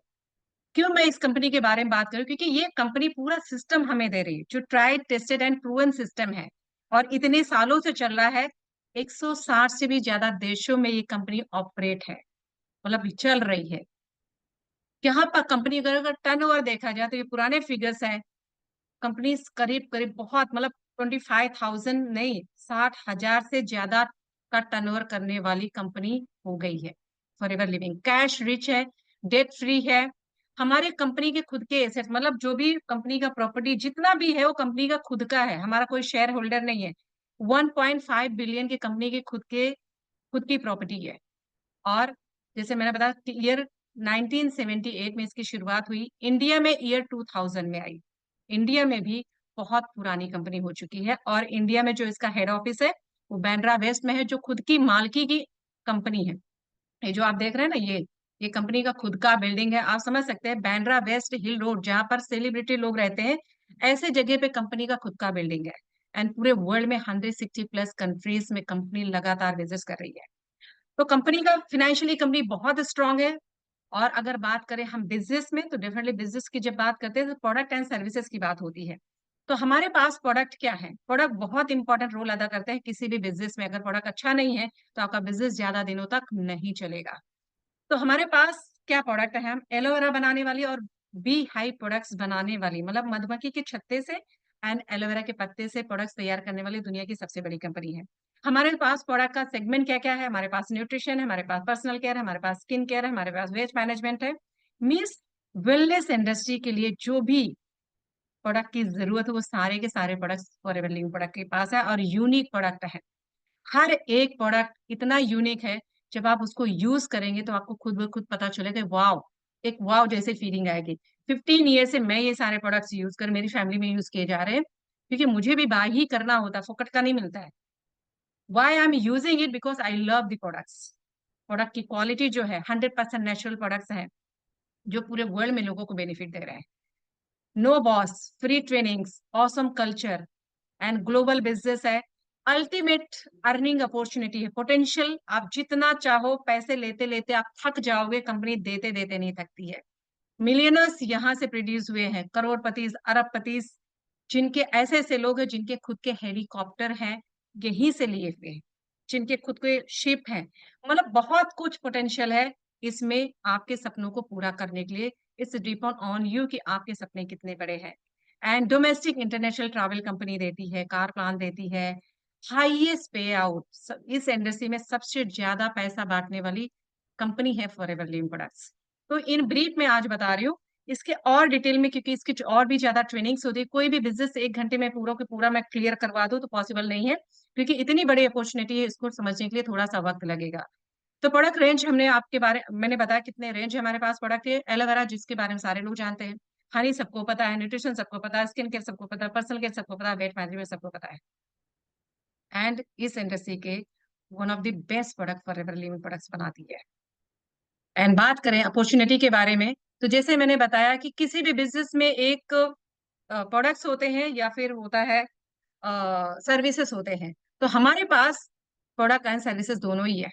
Speaker 4: क्यों मैं इस कंपनी के बारे में बात करूं? क्योंकि ये कंपनी पूरा सिस्टम हमें दे रही है, जो tried, tested and proven system है, और इतने सालों से चल रहा है। 160 से भी ज्यादा देशों में ये कंपनी ऑपरेट है, मतलब चल रही है। यहाँ पर कंपनी अगर टर्नओवर देखा जाए तो ये पुराने फिगर्स हैं। कंपनी करीब करीब बहुत, मतलब 25,000 नहीं, 60,000 से ज्यादा का टर्नओवर करने वाली कंपनी हो गई है। फॉरएवर लिविंग कैश रिच है, डेट फ्री है। हमारे कंपनी के खुद के एसेट्स, मतलब जो भी कंपनी का प्रॉपर्टी जितना भी है वो कंपनी का खुद का है, हमारा कोई शेयर होल्डर नहीं है। 1.5 बिलियन की कंपनी के खुद की प्रॉपर्टी है। और जैसे मैंने बताया, ईयर 1978 में इसकी शुरुआत हुई, इंडिया में ईयर 2000 में आई। इंडिया में भी बहुत पुरानी कंपनी हो चुकी है, और इंडिया में जो इसका हेड ऑफिस है वो बांद्रा वेस्ट में है, जो खुद की मालकी की कंपनी है। ये जो आप देख रहे हैं ना, ये कंपनी का खुद का बिल्डिंग है। आप समझ सकते हैं, बांद्रा वेस्ट हिल रोड, जहां पर सेलिब्रिटी लोग रहते हैं, ऐसे जगह पे कंपनी का खुद का बिल्डिंग है। एंड पूरे वर्ल्ड में 160+ कंट्रीज में कंपनी लगातार बिजनेस कर रही है। तो कंपनी का फाइनेंशियली कंपनी बहुत स्ट्रांग है। और अगर बात करें हम बिजनेस में, तो डेफिनेटली बिजनेस की जब बात करते हैं तो प्रोडक्ट एंड सर्विसेज की बात होती है। तो हमारे पास प्रोडक्ट क्या है? प्रोडक्ट बहुत इंपॉर्टेंट रोल अदा करते हैं किसी भी बिजनेस में। अगर प्रोडक्ट अच्छा नहीं है तो आपका बिजनेस ज्यादा दिनों तक नहीं चलेगा। तो हमारे पास क्या प्रोडक्ट है? हम एलोवेरा बनाने वाली और बी हाई प्रोडक्ट्स बनाने वाली, मतलब मधुमक्खी के छत्ते से एंड एलोवेरा के पत्ते से प्रोडक्ट्स तैयार करने वाली दुनिया की सबसे बड़ी कंपनी है। हमारे पास प्रोडक्ट का सेगमेंट क्या क्या है? हमारे पास न्यूट्रिशन है, हमारे पास पर्सनल केयर है, हमारे पास स्किन केयर है, हमारे पास वेस्ट मैनेजमेंट है। मीन्स वेलनेस इंडस्ट्री के लिए जो भी प्रोडक्ट की जरूरत है वो सारे के सारे प्रोडक्ट्स फॉरएवर लिविंग प्रोडक्ट के पास है, और यूनिक प्रोडक्ट है। हर एक प्रोडक्ट इतना यूनिक है, जब आप उसको यूज करेंगे तो आपको खुद ब खुद पता चलेगा, वाव, एक वाव जैसे फीलिंग आएगी। 15 ईयर से मैं ये सारे प्रोडक्ट्स यूज कर, मेरी फैमिली में यूज किए जा रहे हैं, क्योंकि मुझे भी बाय ही करना होता है, फोकट का नहीं मिलता है। Why I am using it, because I love the products. Product की क्वालिटी जो है 100% नेचुरल प्रोडक्ट्स हैं, जो पूरे वर्ल्ड में लोगों को बेनिफिट दे रहे हैं। No boss, free trainings, awesome culture and global business है। अल्टीमेट अर्निंग अपॉर्चुनिटी है, पोटेंशियल। आप जितना चाहो पैसे लेते लेते आप थक जाओगे, कंपनी देते देते नहीं थकती है। मिलियनर्स यहाँ से प्रोड्यूस हुए हैं, करोड़पति, अरबपति, जिनके ऐसे ऐसे लोग हैं जिनके खुद के हेलीकॉप्टर हैं, यहीं से लिए हुए हैं, जिनके खुद के शिप हैं। मतलब बहुत कुछ पोटेंशियल है इसमें आपके सपनों को पूरा करने के लिए। इट्स डिपेंड ऑन यू कि आपके सपने कितने बड़े हैं। And domestic international travel company देती है, कार प्लान देती है, हाईएस्ट पे आउट। इस इंडस्ट्री में सबसे ज्यादा पैसा बांटने वाली कंपनी है फॉरएवर लिविंग प्रोडक्ट्स। तो इन ब्रीफ में आज बता रही हूँ, इसके और डिटेल में, क्योंकि इसकी और भी ज्यादा ट्रेनिंग्स होती है। कोई भी बिजनेस 1 घंटे में पूरा के पूरा मैं क्लियर करवा दूं तो पॉसिबल नहीं है, क्योंकि इतनी बड़ी अपॉर्चुनिटी है, इसको समझने के लिए थोड़ा सा वक्त लगेगा। तो प्रोडक्ट रेंज हमने आपके बारे मैंने बताया कितने रेंज है हमारे पास प्रोडक्ट है। एलोवेरा जिसके बारे में सारे लोग जानते हैं, हनी सबको पता है, न्यूट्रिशन सबको पता है, स्किन केयर सबको पता है, पर्सनल केयर सबको पता है, वेट मैनेजमेंट सबको पता है। एंड इस इंडस्ट्री के one of the best product forever Living products बनाती है। एंड बात करें अपॉर्चुनिटी के बारे में, तो जैसे मैंने बताया कि किसी भी बिजनेस में एक प्रोडक्ट्स होते हैं या फिर होता है सर्विसेज होते हैं। तो हमारे पास प्रोडक्ट एंड सर्विसेज दोनों ही है।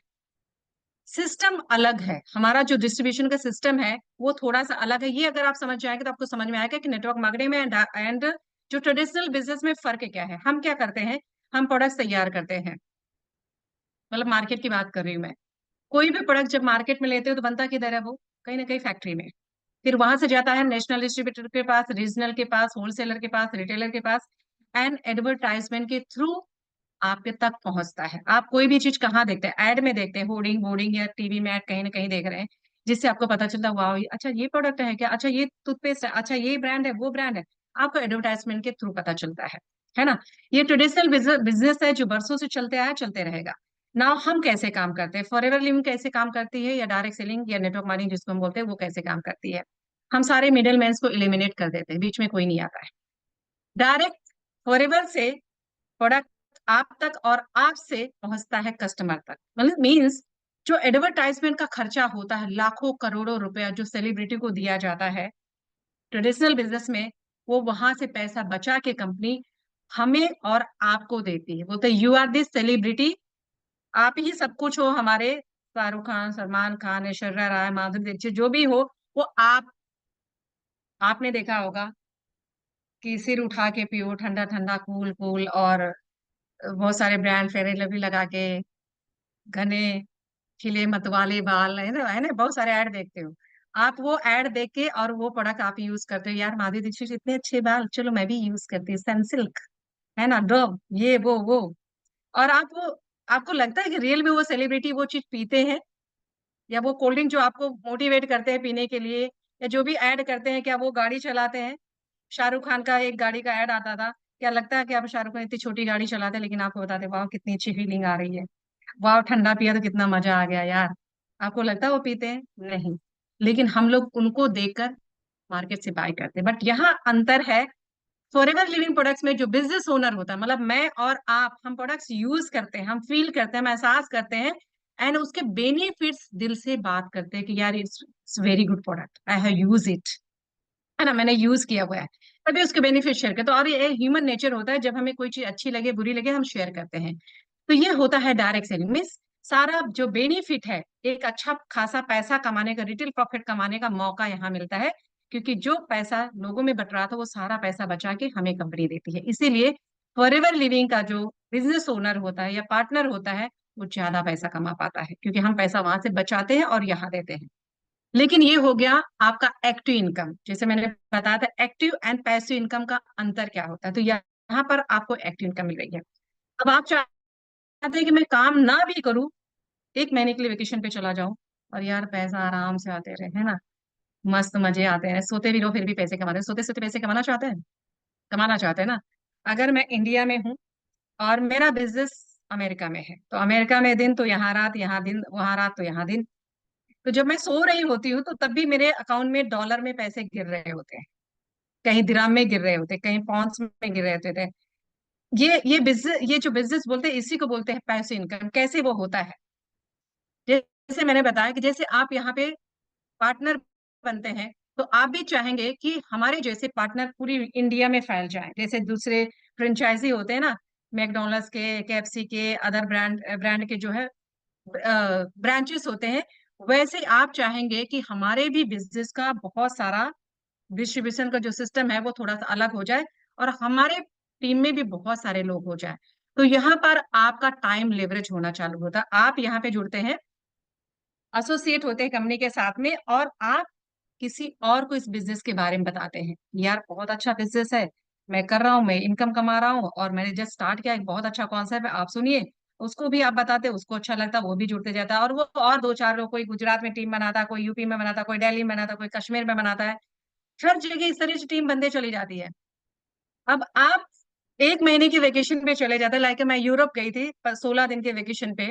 Speaker 4: सिस्टम अलग है, हमारा जो डिस्ट्रीब्यूशन का सिस्टम है वो थोड़ा सा अलग है। ये अगर आप समझ जाएंगे तो आपको समझ में आएगा कि नेटवर्क मार्केटिंग में एंड जो ट्रेडिशनल बिजनेस में फर्क क्या है। हम क्या करते हैं, हम प्रोडक्ट्स तैयार करते हैं, मतलब मार्केट की बात कर रही हूँ मैं। कोई भी प्रोडक्ट जब मार्केट में लेते हो तो बनता किधर है, वो कहीं ना कहीं फैक्ट्री में। फिर वहां से जाता है नेशनल डिस्ट्रीब्यूटर के पास, रीजनल के पास, होलसेलर के पास, रिटेलर के पास, एंड एडवर्टाइजमेंट के थ्रू आपके तक पहुंचता है। आप कोई भी चीज कहाँ देखते हैं, एड में देखते हैं, होर्डिंग बोर्डिंग या टीवी में एड कहीं ना कहीं देख रहे हैं, जिससे आपको पता चलता है वाह अच्छा ये प्रोडक्ट है क्या, अच्छा ये टूथपेस्ट है, अच्छा ये ब्रांड है, वो ब्रांड है। आपको एडवर्टाइजमेंट के थ्रू पता चलता है ना। ये ट्रेडिशनल बिजनेस है जो बरसों से चलते आया, चलते रहेगा। ना हम कैसे काम करते हैं, फॉरएवर लिविंग कैसे काम करती है, या डायरेक्ट सेलिंग या नेटवर्क मार्केटिंग जिसको हम बोलते हैं, वो कैसे काम करती है। हम सारे मिडिल मैन को एलिमिनेट कर देते हैं, बीच में कोई नहीं आता है। डायरेक्ट फॉरएवर से प्रोडक्ट आप तक और आपसे पहुंचता है कस्टमर तक। मतलब मींस जो एडवर्टाइजमेंट का खर्चा होता है, लाखों करोड़ों रुपया जो सेलिब्रिटी को दिया जाता है ट्रेडिशनल बिजनेस में, वो वहां से पैसा बचा के कंपनी हमें और आपको देती है। बोलते यू आर दिस सेलिब्रिटी, आप ही सब कुछ हो हमारे। शाहरुख खान, सलमान खान, ऐश्वर्या राय, माधुरी दीक्षित, जो भी हो वो आपने देखा होगा कि सिर उठा के पियो, ठंडा ठंडा कूल कूल, और बहुत सारे ब्रांड, फेयर एंड लवली लगा के, घने खिले मतवाले बाल, है ना, बहुत सारे ऐड देखते हो आप। वो ऐड देख के और वो प्रोडक्ट आप यूज करते हो, यार माधुरी दीक्षित इतने अच्छे बाल, चलो मैं भी यूज करती हूँ, सनसिल्क, है ना, डव, ये वो। और आपको लगता है कि रियल में वो सेलिब्रिटी वो चीज पीते हैं, या वो कोल्ड ड्रिंक जो आपको मोटिवेट करते हैं पीने के लिए, या जो भी ऐड करते हैं, क्या वो गाड़ी चलाते हैं। शाहरुख खान का एक गाड़ी का ऐड आता था, क्या लगता है कि आप शाहरुख खान इतनी छोटी गाड़ी चलाते हैं, लेकिन आपको बताते वाह कितनी अच्छी फीलिंग आ रही है, वाह ठंडा पिया तो कितना मजा आ गया यार। आपको लगता है वो पीते हैं? नहीं। लेकिन हम लोग उनको देखकर मार्केट से बाय करते हैं। बट यहाँ अंतर है, फॉरएवर लिविंग प्रोडक्ट्स में जो बिजनेस ओनर होता है, मतलब मैं और आप, हम प्रोडक्ट्स यूज करते हैं, हम फील करते हैं, हम एहसास करते हैं, एंड उसके बेनिफिट्स दिल से बात करते हैं कि यार it's very good product, I have use it, है ना, मैंने यूज किया हुआ है, तभी उसके बेनिफिट शेयर करते हैं। और ये ह्यूमन नेचर होता है, जब हमें कोई चीज अच्छी लगे बुरी लगे हम शेयर करते हैं। तो ये होता है डायरेक्ट सेलिंग में। सारा जो बेनिफिट है, एक अच्छा खासा पैसा कमाने का, रिटेल प्रॉफिट कमाने का मौका यहाँ मिलता है, क्योंकि जो पैसा लोगों में बट रहा था वो सारा पैसा बचा के हमें कंपनी देती है। इसीलिए फॉरएवर लिविंग का जो बिजनेस ओनर होता है या पार्टनर होता है, वो ज्यादा पैसा कमा पाता है, क्योंकि हम पैसा वहां से बचाते हैं और यहाँ देते हैं। लेकिन ये हो गया आपका एक्टिव इनकम। जैसे मैंने बताया था एक्टिव एंड पैसिव इनकम का अंतर क्या होता है, तो यहाँ पर आपको एक्टिव इनकम मिल रही है। अब आप चाहते हैं कि मैं काम ना भी करूं, 1 महीने के लिए वेकेशन पे चला जाऊं, और यार पैसा आराम से आते रहे, है ना, मस्त मजे आते हैं, सोते भी रहो फिर भी पैसे कमा रहे हैं, सोते सोते पैसे कमाना चाहते हैं, कमाना चाहते हैं ना। अगर मैं इंडिया में हूँ और मेरा बिजनेस अमेरिका में है, तो अमेरिका में दिन तो यहाँ रात, यहाँ दिन, वहां रात तो यहाँ दिन। तो जब मैं सो रही होती हूँ तो तब भी मेरे अकाउंट में डॉलर में पैसे गिर रहे होते हैं, कहीं दिराम में गिर रहे होते, कहीं पॉन्ड्स में गिर रहे होते थे। ये जो बिजनेस बोलते हैं इसी को बोलते हैं पैसिव इनकम। कैसे वो होता है, जैसे मैंने बताया कि जैसे आप यहाँ पे पार्टनर बनते हैं, तो आप भी चाहेंगे कि हमारे जैसे पार्टनर पूरी इंडिया में फैल जाएं। जैसे दूसरे फ्रेंचाइजी होते हैं ना, मैकडोनल्ड्स के, केएफसी के, अदर ब्रांड ब्रांड के जो है ब्रांचेस होते हैं, वैसे आप चाहेंगे कि हमारे भी बिजनेस का बहुत सारा डिस्ट्रीब्यूशन का जो सिस्टम है वो थोड़ा सा अलग हो जाए, और हमारे टीम में भी बहुत सारे लोग हो जाए। तो यहाँ पर आपका टाइम लेवरेज होना चालू होता है। आप यहाँ पे जुड़ते हैं, एसोसिएट होते हैं कंपनी के साथ में, और आप किसी और को इस बिजनेस के बारे में बताते हैं, यार बहुत अच्छा बिजनेस है, मैं कर रहा हूँ, मैं इनकम कमा रहा हूँ, और मैंने जस्ट स्टार्ट किया, एक बहुत अच्छा कॉन्सेप्ट है, आप सुनिए। उसको भी आप बताते हैं, उसको अच्छा लगता है, वो भी जुड़ते जाता है, और वो और दो चार लोग, कोई गुजरात में टीम बनाता है, कोई यूपी में बनाता है, कोई दिल्ली में बनाता है, कोई कश्मीर में बनाता है, हर जगह इस तरह से टीम बनते चली जाती है। अब आप एक महीने की वेकेशन पे चले जाते हैं, लाइक मैं यूरोप गई थी 16 दिन के वेकेशन पे।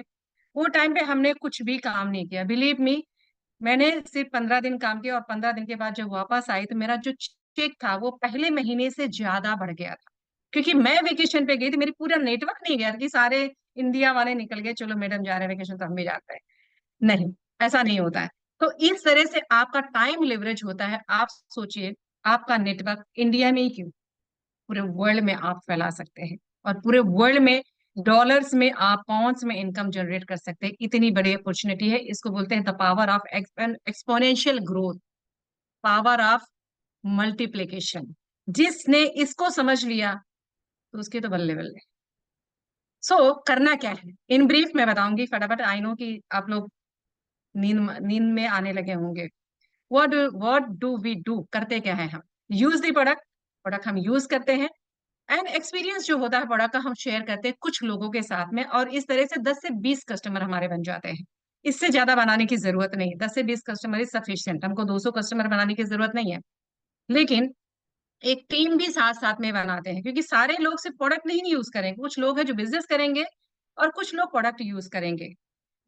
Speaker 4: वो टाइम पे हमने कुछ भी काम नहीं किया, बिलीव मी। मैंने सिर्फ 15 दिन काम किया, और 15 दिन के बाद जब वापस आई तो मेरा जो चेक था वो पहले महीने से ज्यादा बढ़ गया था। क्योंकि मैं वेकेशन पे गई थी, मेरी पूरा नेटवर्क नहीं गया कि सारे इंडिया वाले निकल गए, चलो मैडम जा रहे हैं वेकेशन तो हम भी जाते हैं। नहीं, ऐसा नहीं होता है। तो इस तरह से आपका टाइम लिवरेज होता है। आप सोचिए, आपका नेटवर्क इंडिया में ही क्यों, पूरे वर्ल्ड में आप फैला सकते हैं, और पूरे वर्ल्ड में डॉलर्स में आप पाउंड्स में इनकम जनरेट कर सकते हैं। इतनी बड़ी अपॉर्चुनिटी है, इसको बोलते हैं the power of exponential growth, power of multiplication. जिसने इसको समझ लिया तो उसके तो बल्ले बल्ले। करना क्या है इन ब्रीफ मैं बताऊंगी फटाफट। आई नो कि आप लोग नींद नींद में आने लगे होंगे। व्हाट डू वी डू, करते क्या है हम? यूज द प्रोडक्ट, प्रोडक्ट हम यूज करते हैं, एंड एक्सपीरियंस जो होता है प्रोडक्ट का हम शेयर करते हैं कुछ लोगों के साथ में, और इस तरह से 10 से 20 कस्टमर हमारे बन जाते हैं। इससे ज्यादा बनाने की जरूरत नहीं, 10 से 20 कस्टमर इज सफिशियंट, हमको 200 कस्टमर बनाने की जरूरत नहीं है। लेकिन एक टीम भी साथ साथ में बनाते हैं, क्योंकि सारे लोग सिर्फ प्रोडक्ट नहीं यूज करेंगे, कुछ लोग हैं जो बिजनेस करेंगे, और कुछ लोग प्रोडक्ट यूज करेंगे।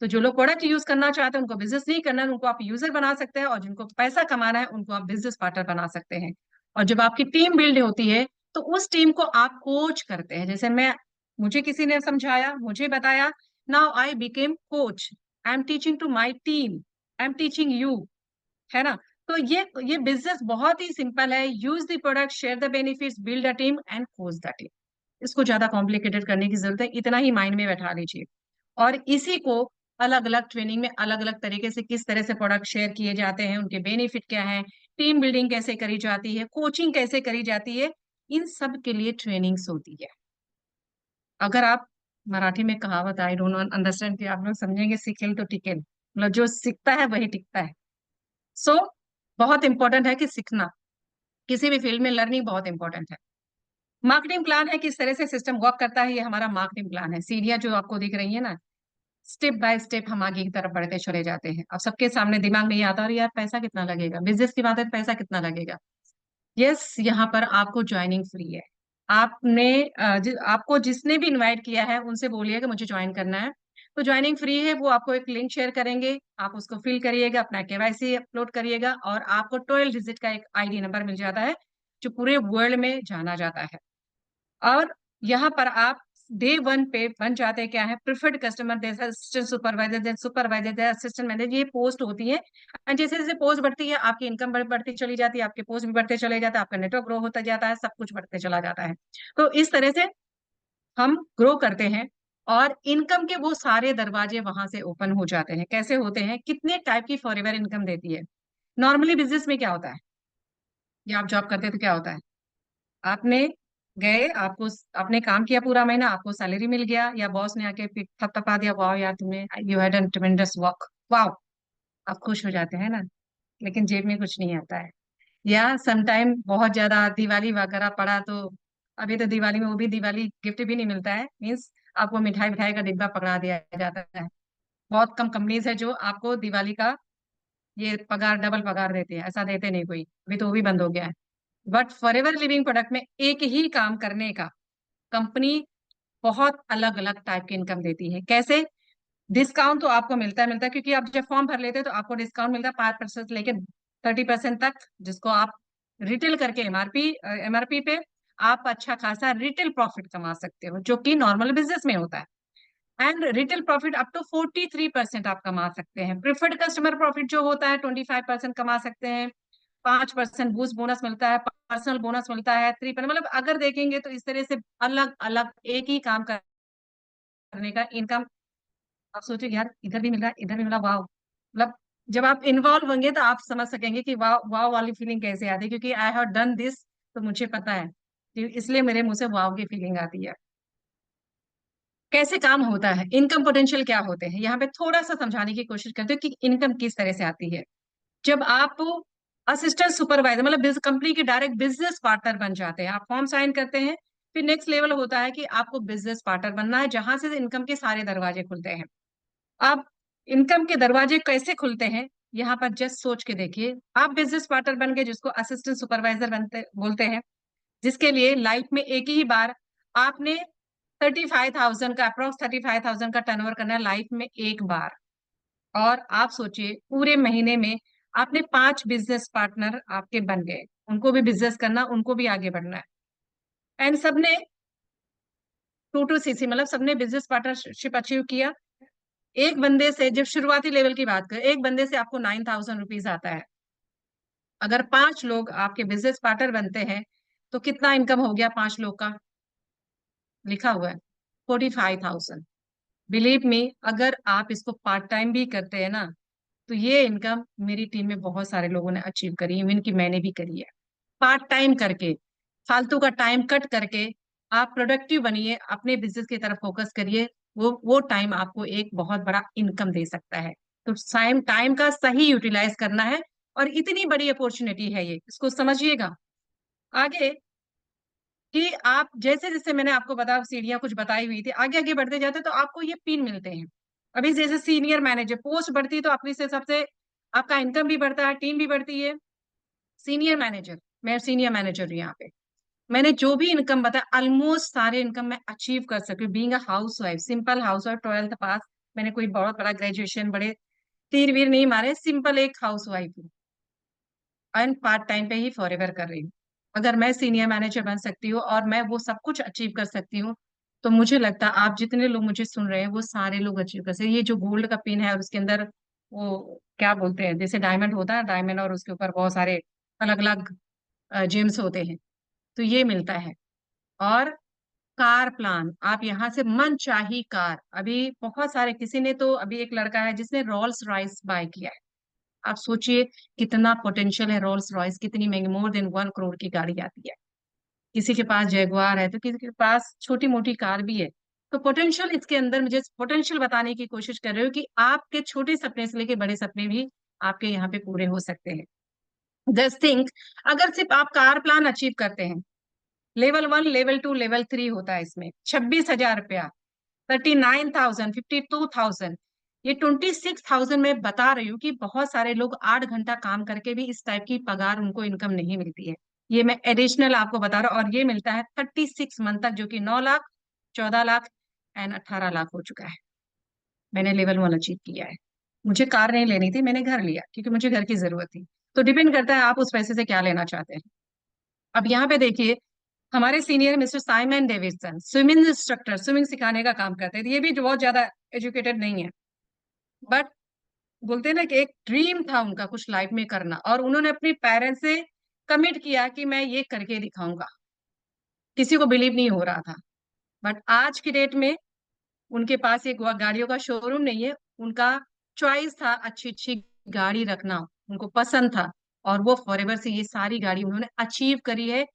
Speaker 4: तो जो लोग प्रोडक्ट यूज करना चाहते हैं उनको बिजनेस नहीं करना है, उनको आप यूजर बना सकते हैं, और जिनको पैसा कमाना है उनको आप बिजनेस पार्टनर बना सकते हैं। और जब आपकी टीम बिल्ड होती है तो उस टीम को आप कोच करते हैं। जैसे मुझे किसी ने समझाया, मुझे बताया, now I became coach, I am teaching to my team, I am teaching you, है ना? तो ये बिजनेस बहुत ही सिंपल है। Use the product, share the benefits, build a team and coach the team. इसको ज्यादा कॉम्प्लिकेटेड करने की जरूरत है, इतना ही माइंड में बैठा लीजिए। और इसी को अलग अलग ट्रेनिंग में अलग अलग तरीके से किस तरह से प्रोडक्ट शेयर किए जाते हैं, उनके बेनिफिट क्या है, टीम बिल्डिंग कैसे करी जाती है, कोचिंग कैसे करी जाती है, इन सब के लिए ट्रेनिंग्स होती है। अगर आप, मराठी में कहावत, आई डोंट अंडरस्टैंड, कि आप लोग समझेंगे सिखेल तो टिकेल, मतलब जो सीखता है वही टिकता है। सो बहुत इंपॉर्टेंट है कि सीखना, किसी भी फील्ड में लर्निंग बहुत इंपॉर्टेंट है। मार्केटिंग प्लान है, किस तरह से सिस्टम वर्क करता है, ये हमारा मार्केटिंग प्लान है। सीढ़ियां जो आपको दिख रही है ना, स्टेप बाय स्टेप हम आगे की तरफ बढ़ते चले जाते हैं। अब सबके सामने दिमाग में ये आता है, "अरे यार पैसा कितना लगेगा, बिजनेस की बात है, पैसा कितना लगेगा?" यस, यहाँ पर आपको ज्वाइनिंग फ्री है। आपको जिसने भी इनवाइट किया है उनसे बोलिए कि मुझे ज्वाइन करना है, तो ज्वाइनिंग फ्री है। वो आपको एक लिंक शेयर करेंगे, आप उसको फिल करिएगा, अपना केवाईसी अपलोड करिएगा, और आपको 12 डिजिट का एक आईडी नंबर मिल जाता है, जो पूरे वर्ल्ड में जाना जाता है। और यहाँ पर आप डे 1 पे बन जाते हैं, क्या है, प्रिफर्ड कस्टमर, जैसे असिस्टेंट सुपरवाइजर, जैसे सुपरवाइजर, जैसे असिस्टेंट मैनेजर, ये पोस्ट होती है। एंड जैसे जैसे पोस्ट बढ़ती है आपकी इनकम बढ़ती चली जाती है, आपके पोस्ट भी बढ़ते चले जाता है, आपका नेटवर्क ग्रो होता जाता है, सब कुछ बढ़ते चला जाता है। तो इस तरह से हम ग्रो करते हैं, और इनकम के वो सारे दरवाजे वहां से ओपन हो जाते हैं। कैसे होते हैं, कितने टाइप की फॉरएवर इनकम देती है। नॉर्मली बिजनेस में क्या होता है, या आप जॉब करते हैं तो क्या होता है, आपने गए, आपने काम किया पूरा महीना, आपको सैलरी मिल गया, या बॉस ने आके थपथपा दिया, वाह यार तुमने, यू हैड डन ट्रेमेंडस वर्क, वाह, आप खुश हो जाते हैं ना। लेकिन जेब में कुछ नहीं आता है। या समटाइम बहुत ज्यादा दिवाली वगैरह पड़ा तो, अभी तो दिवाली में वो भी दिवाली गिफ्ट भी नहीं मिलता है, मीन्स आपको मिठाई मिठाई का डिब्बा पकड़ा दिया जाता है। बहुत कम कंपनीज है जो आपको दिवाली का ये पगार, डबल पगार देते हैं, ऐसा देते नहीं कोई, अभी तो वो भी बंद हो गया है। बट फॉरएवर लिविंग प्रोडक्ट में एक ही काम करने का कंपनी बहुत अलग अलग टाइप की इनकम देती है। कैसे? डिस्काउंट तो आपको मिलता है, क्योंकि आप जब फॉर्म भर लेते हैं तो आपको डिस्काउंट मिलता है 5% लेके 30% तक, जिसको आप रिटेल करके एमआरपी पे आप अच्छा खासा रिटेल प्रॉफिट कमा सकते हो, जो कि नॉर्मल बिजनेस में होता है। And retail profit up to 43% आप कमा सकते हैं। प्रिफर्ड कस्टमर प्रॉफिट जो होता है 25% कमा सकते हैं। 5% बूस्ट बोनस मिलता है, पर्सनल बोनस मिलता है 3%। मतलब अगर देखेंगे तो इस तरह से अलग अलग एक ही काम करने का इनकम, आप सोचो यार इधर भी मिला इधर भी मिला, वाह। मतलब जब आप इन्वॉल्व होंगे तो आप समझ सकेंगे कि वाह वाह वाली फीलिंग कैसे आती है, क्योंकि आई हैव डन दिस, तो मुझे पता है इसलिए मेरे मुंह से वाव की फीलिंग आती है। कैसे काम होता है, इनकम पोटेंशियल क्या होते हैं, यहाँ पे थोड़ा सा समझाने की कोशिश करते हो कि इनकम किस तरह से आती है। जब आप असिस्टेंट सुपरवाइजर मतलब कंपनी के डायरेक्ट बिजनेस पार्टनर बन जाते हैं, आप फॉर्म साइन करते हैं, फिर नेक्स्ट लेवल होता है कि आपको बिजनेस पार्टनर बनना है, जहां से इनकम के सारे दरवाजे खुलते हैं। अब इनकम के दरवाजे कैसे खुलते हैं, यहाँ पर जस्ट सोच के देखिए। आप बिजनेस पार्टनर बन गए, जिसको असिस्टेंट सुपरवाइजर बनते बोलते हैं, जिसके लिए लाइफ में एक ही बार आपने 35,000 का अप्रोक्स 35,000 का टर्नओवर करना है लाइफ में एक बार। और आप सोचिए पूरे महीने में आपने 5 बिजनेस पार्टनर आपके बन गए, उनको भी बिजनेस करना, उनको भी आगे बढ़ना है। एंड सबने 2 to 6 मतलब सबने बिजनेस पार्टनरशिप अचीव किया। एक बंदे से, जब शुरुआती लेवल की बात करें, एक बंदे से आपको 9,000 रुपीज आता है। अगर 5 लोग आपके बिजनेस पार्टनर बनते हैं तो कितना इनकम हो गया 5 लोग का, लिखा हुआ है 45,000। बिलीव मी, अगर आप इसको पार्ट टाइम भी करते हैं ना, तो ये इनकम मेरी टीम में बहुत सारे लोगों ने अचीव करी, इवन कि मैंने भी करी है। पार्ट टाइम करके, फालतू का टाइम कट करके आप प्रोडक्टिव बनिए, अपने बिजनेस की तरफ फोकस करिए। वो टाइम आपको एक बहुत बड़ा इनकम दे सकता है। तो टाइम टाइम का सही यूटिलाइज करना है, और इतनी बड़ी अपॉर्चुनिटी है ये, इसको समझिएगा। आगे कि आप जैसे जैसे मैंने आपको बताया, सीढ़ियां कुछ बताई हुई थी, आगे आगे बढ़ते जाते तो आपको ये पिन मिलते हैं। अभी जैसे सीनियर मैनेजर पोस्ट बढ़ती है तो अपने हिसाब से आपका इनकम भी बढ़ता है, टीम भी बढ़ती है। सीनियर मैनेजर, मैं सीनियर मैनेजर हूँ यहाँ पे, मैंने जो भी इनकम बताया ऑलमोस्ट सारे इनकम मैं अचीव कर सकी हूँ being a house wife, simple house wife, 12th पास। मैंने कोई बहुत बड़ा ग्रेजुएशन, बड़े तीर वीर नहीं मारे, सिंपल एक हाउस वाइफ हूँ, एंड पार्ट टाइम पे ही फॉरएवर कर रही हूँ। अगर मैं सीनियर मैनेजर बन सकती हूँ और मैं वो सब कुछ अचीव कर सकती हूँ, तो मुझे लगता है आप जितने लोग मुझे सुन रहे हैं वो सारे लोग अचीव कर सकते हैं। ये जो गोल्ड का पिन है और उसके अंदर वो क्या बोलते हैं, जैसे डायमंड होता है, डायमंड और उसके ऊपर बहुत सारे अलग अलग जेम्स होते हैं, तो ये मिलता है। और कार प्लान, आप यहाँ से मन चाही कार, अभी बहुत सारे, किसी ने तो अभी एक लड़का है जिसने रोल्स रॉयस बाय किया है। आप सोचिए कितना पोटेंशियल है, रोल्स रॉयस कितनी महंगी, मोर देन 1 करोड़ की गाड़ी आती है। किसी के पास जैगुआर है तो किसी के पास छोटी मोटी कार भी है। तो पोटेंशियल इसके अंदर, मुझे पोटेंशियल बताने की कोशिश कर रहे हो कि आपके छोटे सपने से लेके बड़े सपने भी आपके यहाँ पे पूरे हो सकते हैं। जस्ट थिंक, अगर सिर्फ आप कार प्लान अचीव करते हैं, लेवल 1, लेवल 2, लेवल 3 होता है, इसमें 26,000 रुपया, 39,000, 52,000, ये 26,000 में बता रही हूँ कि बहुत सारे लोग 8 घंटा काम करके भी इस टाइप की पगार उनको इनकम नहीं मिलती है। ये मैं एडिशनल आपको बता रहा हूँ, और ये मिलता है 36 मंथ तक, जो कि 9 लाख, 14 लाख एंड 18 लाख हो चुका है। मैंने लेवल 1 अचीव किया है। मुझे कार नहीं लेनी थी, मैंने घर लिया क्योंकि मुझे घर की जरूरत थी। तो डिपेंड करता है आप उस पैसे से क्या लेना चाहते हैं। अब यहाँ पे देखिए, हमारे senior mister Simon Davidson swimming instructor, swimming सिखाने का काम करते थे। ये भी जो बहुत ज्यादा एजुकेटेड नहीं है, बट बोलते हैं ना कि एक ड्रीम था उनका कुछ लाइफ में करना, और उन्होंने अपने पेरेंट्स से कमिट किया कि मैं ये करके दिखाऊंगा। किसी को बिलीव नहीं हो रहा था, बट आज की डेट में उनके पास एक गाड़ियों का शोरूम नहीं है। उनका चॉइस था अच्छी अच्छी गाड़ी रखना, उनको पसंद था, और वो फॉरएवर से ये सारी गाड़ी उन्होंने अचीव करी है।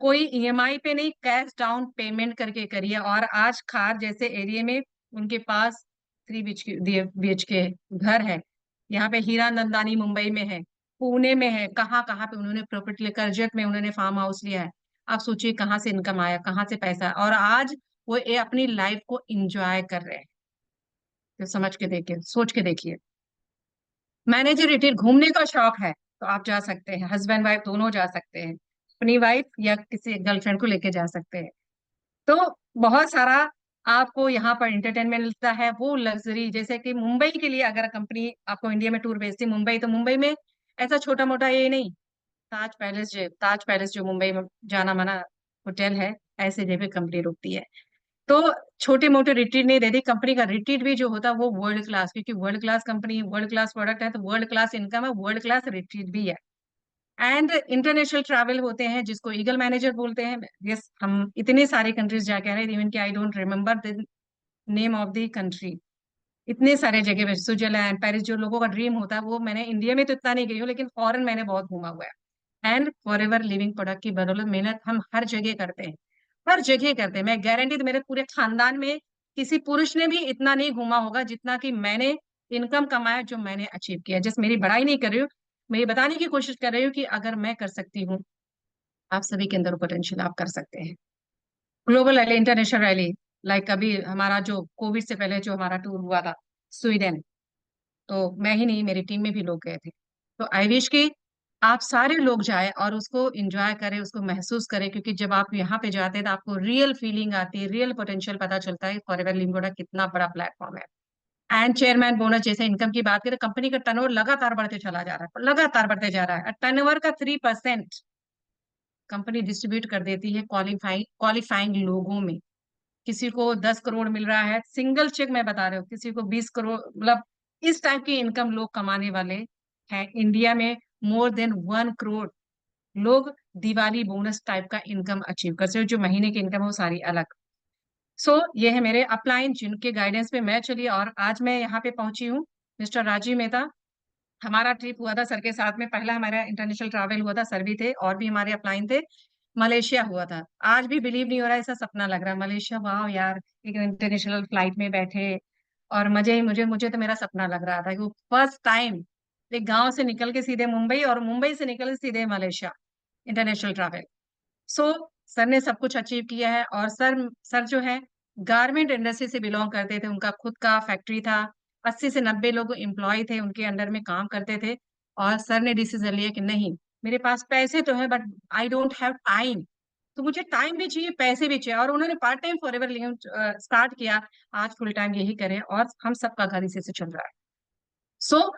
Speaker 4: कोई ईएमआई पे नहीं, कैश डाउन पेमेंट करके करी है। और आज खार जैसे एरिया में उनके पास 3 BHK घर है। यहाँ पे हीरा नंदानी मुंबई में है, पुणे में है, कहाँ कहाँ पे उन्होंने प्रॉपर्टी ले, करजत में उन्होंने फार्म हाउस लिया है। आप सोचिए कहाँ से इनकम आया, कहाँ से पैसा आया, और आज वो ये अपनी लाइफ को एंजॉय कर रहे हैं। तो समझ के देखिए, सोच के देखिए। मैनेजर रिटेल, घूमने का शौक है तो आप जा सकते हैं, हस्बैंड वाइफ दोनों जा सकते हैं, अपनी वाइफ या किसी गर्लफ्रेंड को लेके जा सकते हैं। तो बहुत सारा आपको यहाँ पर इंटरटेनमेंट मिलता है, वो लग्जरी, जैसे कि मुंबई के लिए अगर कंपनी आपको इंडिया में टूर भेजती है मुंबई, तो मुंबई में ऐसा छोटा मोटा ये नहीं, ताज पैलेस जो मुंबई में जाना माना होटल है, ऐसे जगह कंपनी रुकती है। तो छोटे मोटे रिट्रीट नहीं देती कंपनी का। रिट्रीट भी जो होता है वो वर्ल्ड क्लास, क्योंकि world class company, world class product है, तो वर्ल्ड क्लास इनकम है, वर्ल्ड क्लास रिट्रीट भी है। एंड इंटरनेशनल ट्रैवल होते हैं जिसको ईगल मैनेजर बोलते हैं। यस, हम इतने सारे कंट्रीज जाके आ रहे हैं, इवन कि I don't remember the name of the country. इतने सारे जगह पे, स्विट्जरलैंड, पेरिस, जो लोगों का ड्रीम होता है वो, मैंने इंडिया में तो इतना नहीं गई हूँ, लेकिन फॉरेन मैंने बहुत घूमा हुआ है। And for ever living product की बदौलत मेहनत हम हर जगह करते हैं, हर जगह करते हैं। मैं गारंटी, तो मेरे पूरे खानदान में किसी पुरुष ने भी इतना नहीं घूमा होगा जितना कि मैंने इनकम कमाया, जो मैंने अचीव किया। जस्ट मेरी बड़ाई नहीं कर रही हूँ, मैं ये बताने की कोशिश कर रही हूँ कि अगर मैं कर सकती हूँ, आप सभी के अंदर पोटेंशियल, आप कर सकते हैं। Global rally, international rally, like अभी हमारा जो कोविड से पहले जो हमारा टूर हुआ था स्वीडन, तो मैं ही नहीं, मेरी टीम में भी लोग गए थे। तो आई विश कि आप सारे लोग जाए और उसको एंजॉय करें, उसको महसूस करें, क्योंकि जब आप यहाँ पे जाते हैं तो आपको रियल फीलिंग आती है, रियल पोटेंशियल पता चलता है फॉरएवर लिंगोडा कितना बड़ा प्लेटफॉर्म है। एंड चेयरमैन बोनस जैसे इनकम की बात करें, कंपनी का टर्नओवर लगातार बढ़ते चला जा रहा है, लगातार बढ़ते जा रहा है। टर्नओवर का 3% कंपनी डिस्ट्रीब्यूट कर देती है क्वालिफाइंग लोगों में। किसी को 10 करोड़ मिल रहा है सिंगल चेक, मैं बता रही हूँ, किसी को 20 करोड़, मतलब इस टाइप की इनकम लोग कमाने वाले हैं इंडिया में। मोर देन 1 करोड़ लोग दिवाली बोनस टाइप का इनकम अचीव करते हैं। जो महीने की इनकम है वो सारी अलग। सो ये है मेरे अपलाइन जिनके गाइडेंस पे मैं चली, और आज मैं यहाँ पे पहुंची हूँ। मिस्टर राजीव मेहता, हमारा ट्रिप हुआ था सर के साथ में, पहला हमारा इंटरनेशनल ट्रैवल हुआ था, सर भी थे और भी हमारे अपलाइन थे। मलेशिया हुआ था। आज भी बिलीव नहीं हो रहा है, ऐसा सपना लग रहा है मलेशिया, वाह यार, एक इंटरनेशनल फ्लाइट में बैठे और मजे ही, मुझे मुझे तो मेरा सपना लग रहा था कि वो फर्स्ट टाइम एक गांव से निकल के सीधे मुंबई, और मुंबई से निकल के सीधे Malaysia, international travel. So sir ने सब कुछ अचीव किया है। और सर जो है गारमेंट इंडस्ट्री से बिलोंग करते थे, उनका खुद का फैक्ट्री था, 80 से 90 लोग एम्प्लॉय थे, उनके अंडर में काम करते थे। और सर ने डिसीजन लिया कि नहीं, मेरे पास पैसे तो है but I don't have time, तो मुझे टाइम भी चाहिए, पैसे भी चाहिए। और उन्होंने part time forever living start किया, आज फुल टाइम यही करें, और हम सबका घर इसी से चल रहा है। सो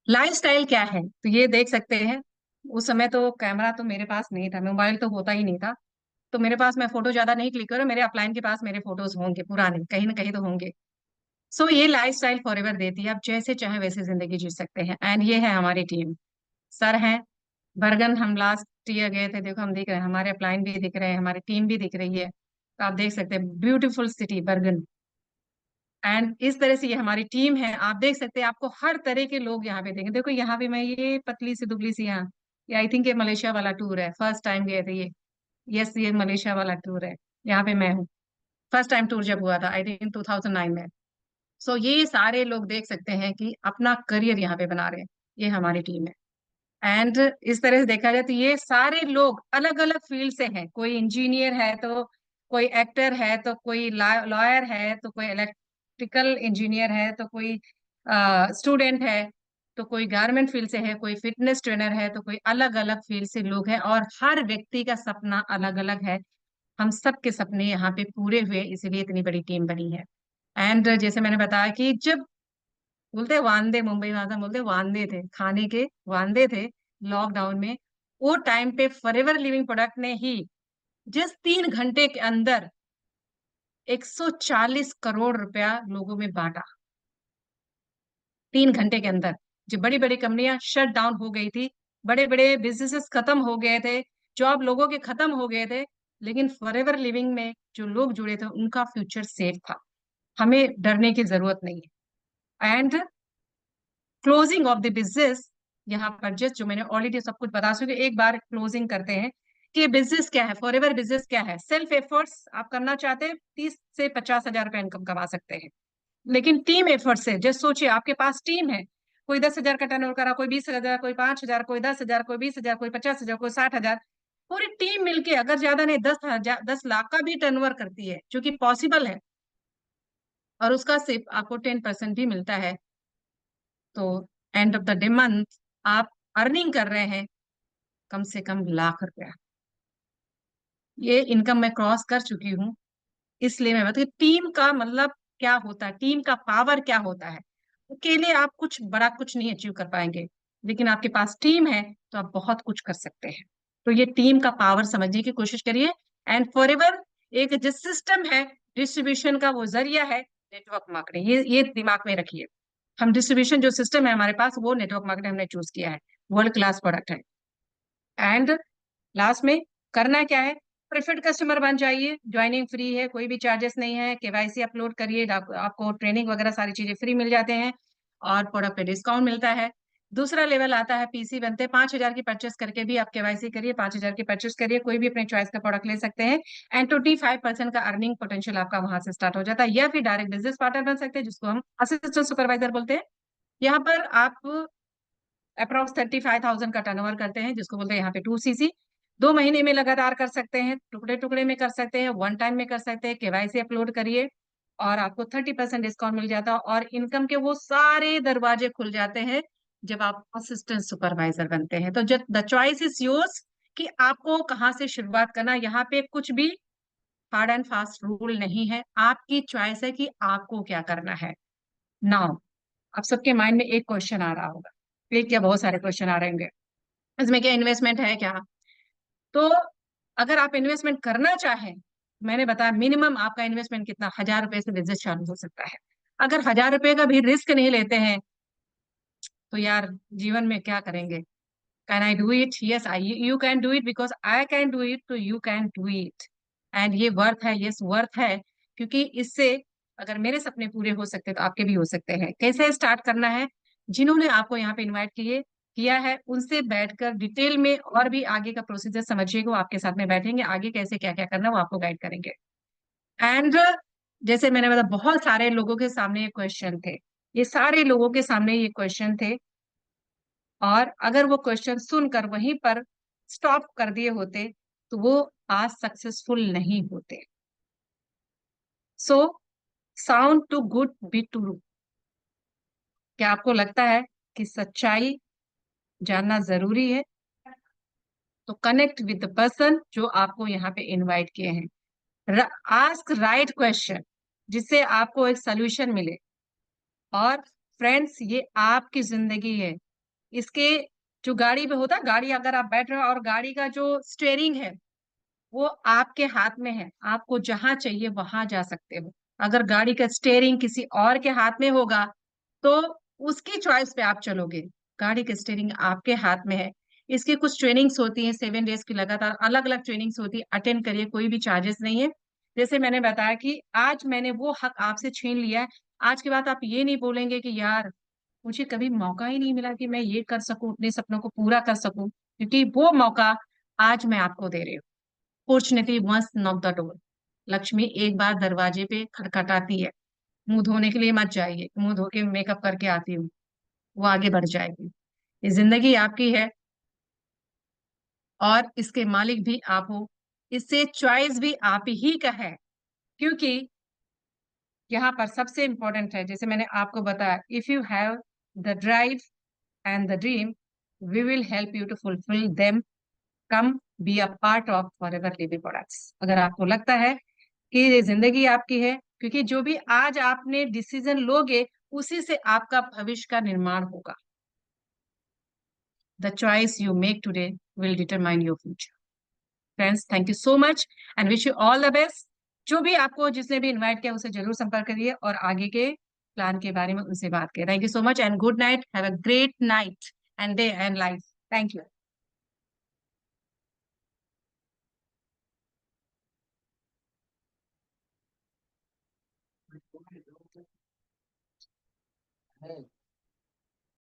Speaker 4: लाइफस्टाइल क्या है, तो ये देख सकते हैं। उस समय तो कैमरा तो मेरे पास नहीं था, मोबाइल तो होता ही नहीं था, तो मेरे पास, मैं फोटो ज्यादा नहीं क्लिक करूँ, मेरे अपलाइन के पास मेरे फोटोज होंगे पुराने, कहीं ना कहीं तो होंगे। सो ये लाइफस्टाइल फॉरएवर देती है, आप जैसे चाहे वैसे जिंदगी जी सकते हैं। एंड ये है हमारी टीम। सर हैं बर्गन, हम लास्ट ईयर गए थे, देखो हम दिख रहे हैं, हमारे अपलाइन भी दिख रहे हैं, हमारी टीम भी दिख रही है, तो आप देख सकते हैं ब्यूटीफुल सिटी बर्गन। एंड इस तरह से ये हमारी टीम है, आप देख सकते हैं, आपको हर तरह के लोग यहाँ पे देंगे। देखो यहाँ पे मैं ये पतली सी दुबली सी, यहाँ ये आई थिंक ये मलेशिया वाला टूर है, फर्स्ट टाइम गए थे ये। यस, ये मलेशिया वाला टूर है, यहाँ पे मैं हूँ। फर्स्ट टाइम टूर जब हुआ था आई थिंक 2009 में। सो ये सारे लोग देख सकते हैं कि अपना करियर यहाँ पे बना रहे हैं, ये हमारी टीम है। एंड इस तरह से देखा जाए तो ये सारे लोग अलग अलग फील्ड से हैं, कोई इंजीनियर है, तो कोई एक्टर है, तो कोई लॉयर है, तो कोई इलेक्ट्रिकल इंजीनियर है, तो कोई स्टूडेंट है, तो कोई गारमेंट फील्ड से है, कोई फिटनेस ट्रेनर है, तो कोई अलग अलग फील्ड से लोग हैं, और हर व्यक्ति का सपना अलग अलग है। हम सबके सपने यहाँ पे पूरे हुए, इसीलिए इतनी बड़ी टीम बनी है। एंड जैसे मैंने बताया कि जब बोलते वांदे, मुंबई भाषा में बोलते वांदे थे, खाने के वांदे थे लॉकडाउन में, वो टाइम पे फॉरएवर लिविंग प्रोडक्ट ने ही जिस 3 घंटे के अंदर 140 करोड़ रुपया लोगों में बांटा। 3 घंटे के अंदर जो बड़ी बड़ी कंपनियां शट डाउन हो गई थी, बड़े बड़े बिजनेसेस खत्म हो गए थे, जॉब लोगों के खत्म हो गए थे, लेकिन फॉरएवर लिविंग में जो लोग जुड़े थे उनका फ्यूचर सेफ था। हमें डरने की जरूरत नहीं है। And closing of the business, यहाँ पर जस्ट जो मैंने ऑलरेडी सब कुछ बता चुके, एक बार क्लोजिंग करते हैं कि बिजनेस क्या है, फॉरएवर बिजनेस क्या है। सेल्फ एफर्ट्स आप करना चाहते हैं, 30 से 50 हजार रुपए इनकम कमा सकते हैं, लेकिन टीम एफर्ट से, जस्ट सोचिए आपके पास टीम है, कोई 10 हजार का टर्नओवर करा, कोई 20 हजार, कोई 5 हजार, कोई 10 हजार, कोई 20 हजार, कोई 50 हजार, कोई 60 हजार, पूरी टीम मिलके अगर ज्यादा नहीं 10 हजार, 10 लाख का भी टर्नओवर करती है, जो कि पॉसिबल है, और उसका सिर्फ आपको 10% भी मिलता है, तो end of the day month आप अर्निंग कर रहे हैं कम से कम लाख रुपया। ये इनकम मैं क्रॉस कर चुकी हूँ, इसलिए मैं बताती टीम का मतलब क्या होता है, टीम का पावर क्या होता है। अकेले आप कुछ बड़ा कुछ नहीं अचीव कर पाएंगे, लेकिन आपके पास टीम है तो आप बहुत कुछ कर सकते हैं। तो ये टीम का पावर समझने की कोशिश करिए। एंड फॉरएवर एक जो सिस्टम है डिस्ट्रीब्यूशन का, वो जरिया है नेटवर्क मार्केटिंग। ये दिमाग में रखिए। हम डिस्ट्रीब्यूशन जो सिस्टम है हमारे पास, वो नेटवर्क मार्केटिंग हमने चूज किया है, वर्ल्ड क्लास प्रोडक्ट है। एंड लास्ट में करना क्या है, प्रेफर्ड कस्टमर बन जाइए, ज्वाइनिंग फ्री है, कोई भी चार्जेस नहीं है, केवाईसी अपलोड करिए, आपको ट्रेनिंग वगैरह सारी चीजें फ्री मिल जाते हैं और प्रोडक्ट पे डिस्काउंट मिलता है। दूसरा लेवल आता है पीसी बनते हैं, 5,000 की परचेस करके भी आप केवाईसी करिए, 5,000 की परचेस करिए, कोई भी अपने चॉइस का प्रोडक्ट ले सकते हैं एंड 25% का अर्निंग पोटेंशियल आपका वहां से स्टार्ट हो जाता है। या फिर डायरेक्ट बिजनेस पार्टनर बन सकते हैं, जिसको हम असिस्टेंट सुपरवाइजर बोलते हैं। यहाँ पर आप अप्रोक्स 35,000 का टर्नओवर करते हैं, जिसको बोलते हैं यहाँ पे 2cc। 2 महीने में लगातार कर सकते हैं, टुकड़े टुकड़े में कर सकते हैं, वन टाइम में कर सकते हैं, केवाईसी अपलोड करिए और आपको 30% डिस्काउंट मिल जाता है और इनकम के वो सारे दरवाजे खुल जाते हैं जब आप असिस्टेंट सुपरवाइजर बनते हैं। तो जब द चॉइस इज योर्स कि आपको कहाँ से शुरुआत करना, यहाँ पे कुछ भी हार्ड एंड फास्ट रूल नहीं है, आपकी चॉइस है कि आपको क्या करना है। नाउ आप सबके माइंड में एक क्वेश्चन आ रहा होगा, एक क्या बहुत सारे क्वेश्चन आ रहे होंगे, इसमें क्या इन्वेस्टमेंट है क्या? तो अगर आप इन्वेस्टमेंट करना चाहें, मैंने बताया मिनिमम आपका इन्वेस्टमेंट कितना, 1,000 रुपए से बिजनेस चालू हो सकता है। अगर 1,000 रुपए का भी रिस्क नहीं लेते हैं तो यार जीवन में क्या करेंगे? Can I do it? Yes, I you can do it because I can do it, तो you can do it. And ये वर्थ है, यस वर्थ है, क्योंकि इससे अगर मेरे सपने पूरे हो सकते हैं तो आपके भी हो सकते हैं। कैसे स्टार्ट करना है, जिन्होंने आपको यहाँ पे इनवाइट किया है उनसे बैठकर डिटेल में और भी आगे का प्रोसीजर समझिएगा, वो आपके साथ में बैठेंगे, आगे कैसे क्या क्या करना है वो आपको गाइड करेंगे। एंड जैसे मैंने बताया, बहुत सारे लोगों के सामने ये क्वेश्चन थे, ये सारे लोगों के सामने ये क्वेश्चन थे, और अगर वो क्वेश्चन सुनकर वहीं पर स्टॉप कर दिए होते तो वो आज सक्सेसफुल नहीं होते। So sound too good be true. क्या आपको लगता है कि सच्चाई जानना जरूरी है? तो कनेक्ट विद द पर्सन जो आपको यहाँ पे इनवाइट किए हैं, आस्क राइट क्वेश्चन जिससे आपको एक सोल्यूशन मिले। और फ्रेंड्स, ये आपकी जिंदगी है, इसके जो गाड़ी पे होता है, गाड़ी अगर आप बैठ रहे हो और गाड़ी का जो स्टेयरिंग है वो आपके हाथ में है, आपको जहां चाहिए वहां जा सकते हो। अगर गाड़ी का स्टेयरिंग किसी और के हाथ में होगा तो उसकी चॉइस पे आप चलोगे। गाड़ी का स्टेयरिंग आपके हाथ में है। इसकी कुछ ट्रेनिंग्स होती हैं, 7 डेज की लगातार अलग अलग ट्रेनिंग्स होती है, अटेंड करिए, कोई भी चार्जेस नहीं है। जैसे मैंने बताया कि आज मैंने वो हक आपसे छीन लिया है, आज के बाद आप ये नहीं बोलेंगे कि यार मुझे कभी मौका ही नहीं मिला कि मैं ये कर सकूं, अपने सपनों को पूरा कर सकूं, क्योंकि वो मौका आज मैं आपको दे रही हूँ। Fortunately once knock the door, Lakshmi एक बार दरवाजे पे खटखटाती है, मुंह धोने के लिए मत जाइए, मुंह धो के मेकअप करके आती हूँ, वो आगे बढ़ जाएगी। ये जिंदगी आपकी है और इसके मालिक भी आप हो, इससे चॉइस भी आप ही का है। क्योंकि यहाँ पर सबसे इंपॉर्टेंट है, जैसे मैंने आपको बताया, if you have the drive and the dream, we will help you to fulfil them. Come be a part of Forever Living Products. अगर आपको लगता है कि ये जिंदगी आपकी है, क्योंकि जो भी आज आपने डिसीजन लोगे उसी से आपका भविष्य का निर्माण होगा। The choice you make today will determine your future. Friends, thank you so much and wish you all the best. जो भी आपको जिसने भी इनवाइट किया उसे जरूर संपर्क करिए और आगे के प्लान के बारे में उनसे बात करिए। Thank you so much and good night, have a great night and day and life. Thank you.
Speaker 1: है